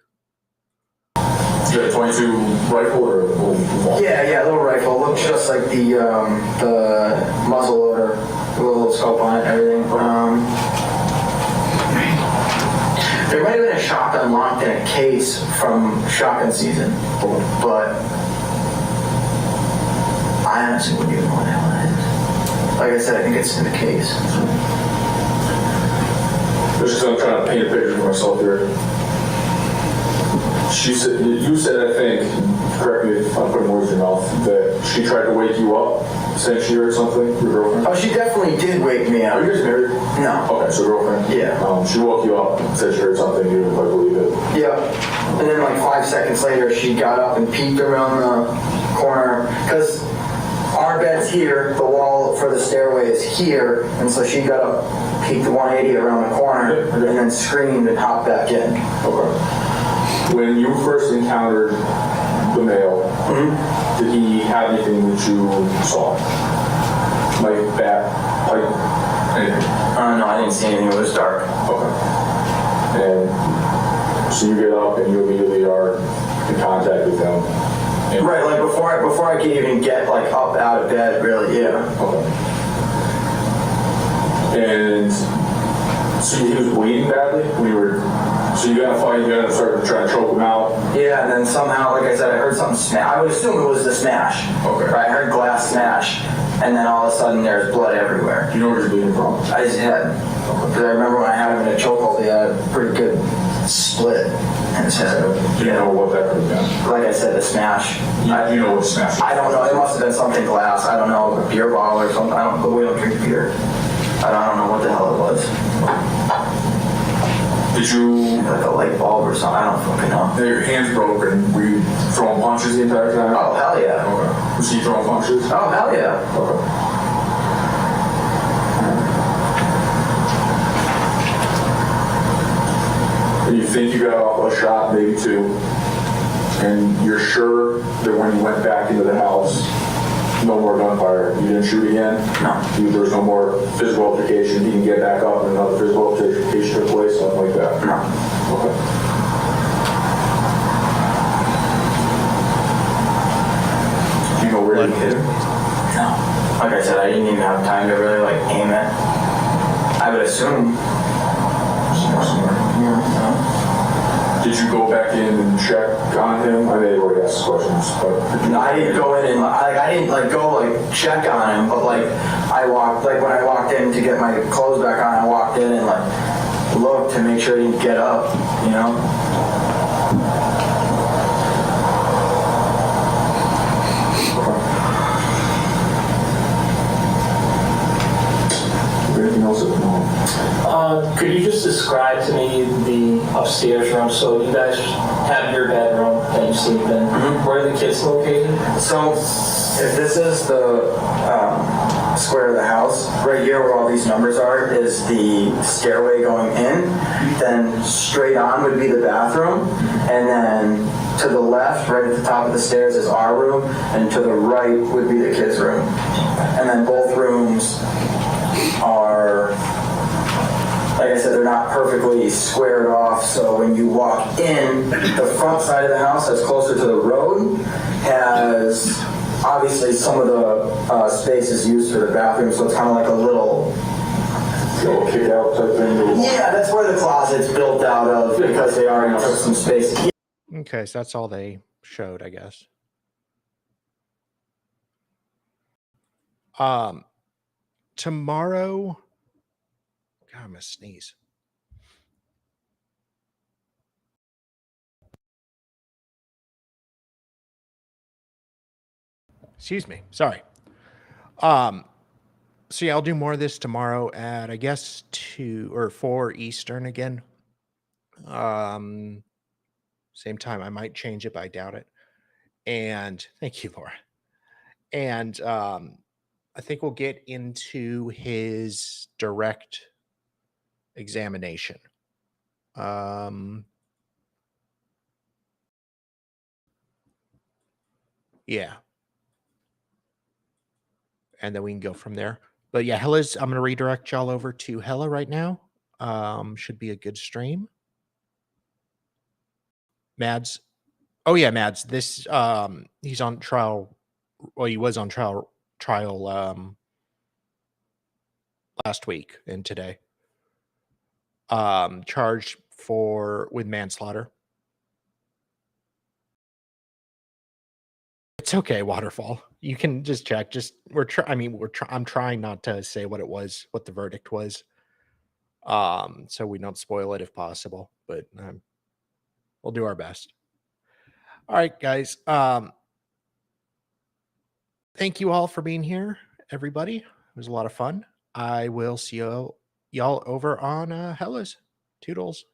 Is that a 22 rifle or a little revolver? yeah, a little rifle. Looks just like the muzzle loader with a little scope on it and everything. There might have been a shotgun locked in a case from shotgun season, but I honestly wouldn't even know what the hell that is. Like I said, I think it's in the case. Just because I'm trying to paint a picture for myself here. You said, I think, correct me if I'm putting words in your mouth, that she tried to wake you up, saying she heard something, your girlfriend? Oh, she definitely did wake me up. Are you guys married? No. Okay, so girlfriend? Yeah. She woke you up, said she heard something, you didn't quite believe it. Yeah. And then like 5 seconds later, she got up and peeked around the corner, because our bed's here, the wall for the stairway is here, and so she got up, peeked the 180 around the corner, and then screamed and hopped back in. Okay. When you first encountered the male, did he have anything that you saw? Like bat, like anything? No, I didn't see anything. It was dark. Okay. And so you get up and you immediately are in contact with him. And Right, like before I could even get like up out of bed, really, yeah. Okay. And so he was bleeding badly when you were. So you got to fight. You got to start trying to choke him out. Yeah, and then somehow, like I said, I heard something smash. I would assume it was the smash. Okay. Right, I heard glass smash, and then all of a sudden there's blood everywhere. Do you know where he's bleeding from? His head. Because I remember when I had him in a chokehold, he had a pretty good split in his head. Do you know what that could have been? Like I said, the smash. You know what smash? I don't know. It must have been something glass. I don't know, a beer bottle or something. But we don't drink beer. I don't know what the hell it was. Did you? Like a light bulb or something. I don't fucking know. Your hands broken. Were you throwing punches the entire time? Oh, hell yeah. Okay. Was he throwing punches? Oh, hell yeah. Okay. And you think you got off a shot, maybe two, and you're sure that when you went back into the house, no more gunfire. You didn't shoot again? No. There was no more physical altercation. You didn't get back up and another physical altercation took place, something like that? No. Okay. Do you know where you hit him? No. Like I said, I didn't even have time to really like aim it. I would assume somewhere here, no? Did you go back in and check on him? I may have already asked questions, but No, I didn't go in and I didn't like go like check on him, but like I walked like when I walked in to get my clothes back on, I walked in and like looked to make sure he didn't get up, you know. anything else at the moment? Could you just describe to me the upstairs room? So you guys have your bedroom that you sleep in. Where are the kids located? So if this is the square of the house, right here where all these numbers are is the stairway going in, then straight on would be the bathroom, and then to the left, right at the top of the stairs is our room, and to the right would be the kids' room. And then both rooms are, like I said, they're not perfectly squared off, so when you walk in, the front side of the house that's closer to the road has obviously some of the space is used for the bathroom, so it's kind of like a little Little kick out type thing. Yeah, that's where the closet's built out of because they already took some space. Okay, so that's all they showed, I guess. Tomorrow, God, I'm gonna sneeze. Excuse me. Sorry. So yeah, I'll do more of this tomorrow at, I guess, 2 or 4 Eastern again. Same time. I might change it, but I doubt it. And thank you, Laura. And I think we'll get into his direct examination. Yeah. And then we can go from there. But yeah, I'm going to redirect y'all over to Hella right now. Should be a good stream. Mads. Oh yeah, Mads. This he's on trial. Well, he was on trial last week and today. Charged with manslaughter. It's okay, Waterfall. You can just check. I'm trying not to say what the verdict was. So we don't spoil it if possible, but we'll do our best. All right, guys. Thank you all for being here, everybody. It was a lot of fun. I will see y'all over on Hella's. Toodles.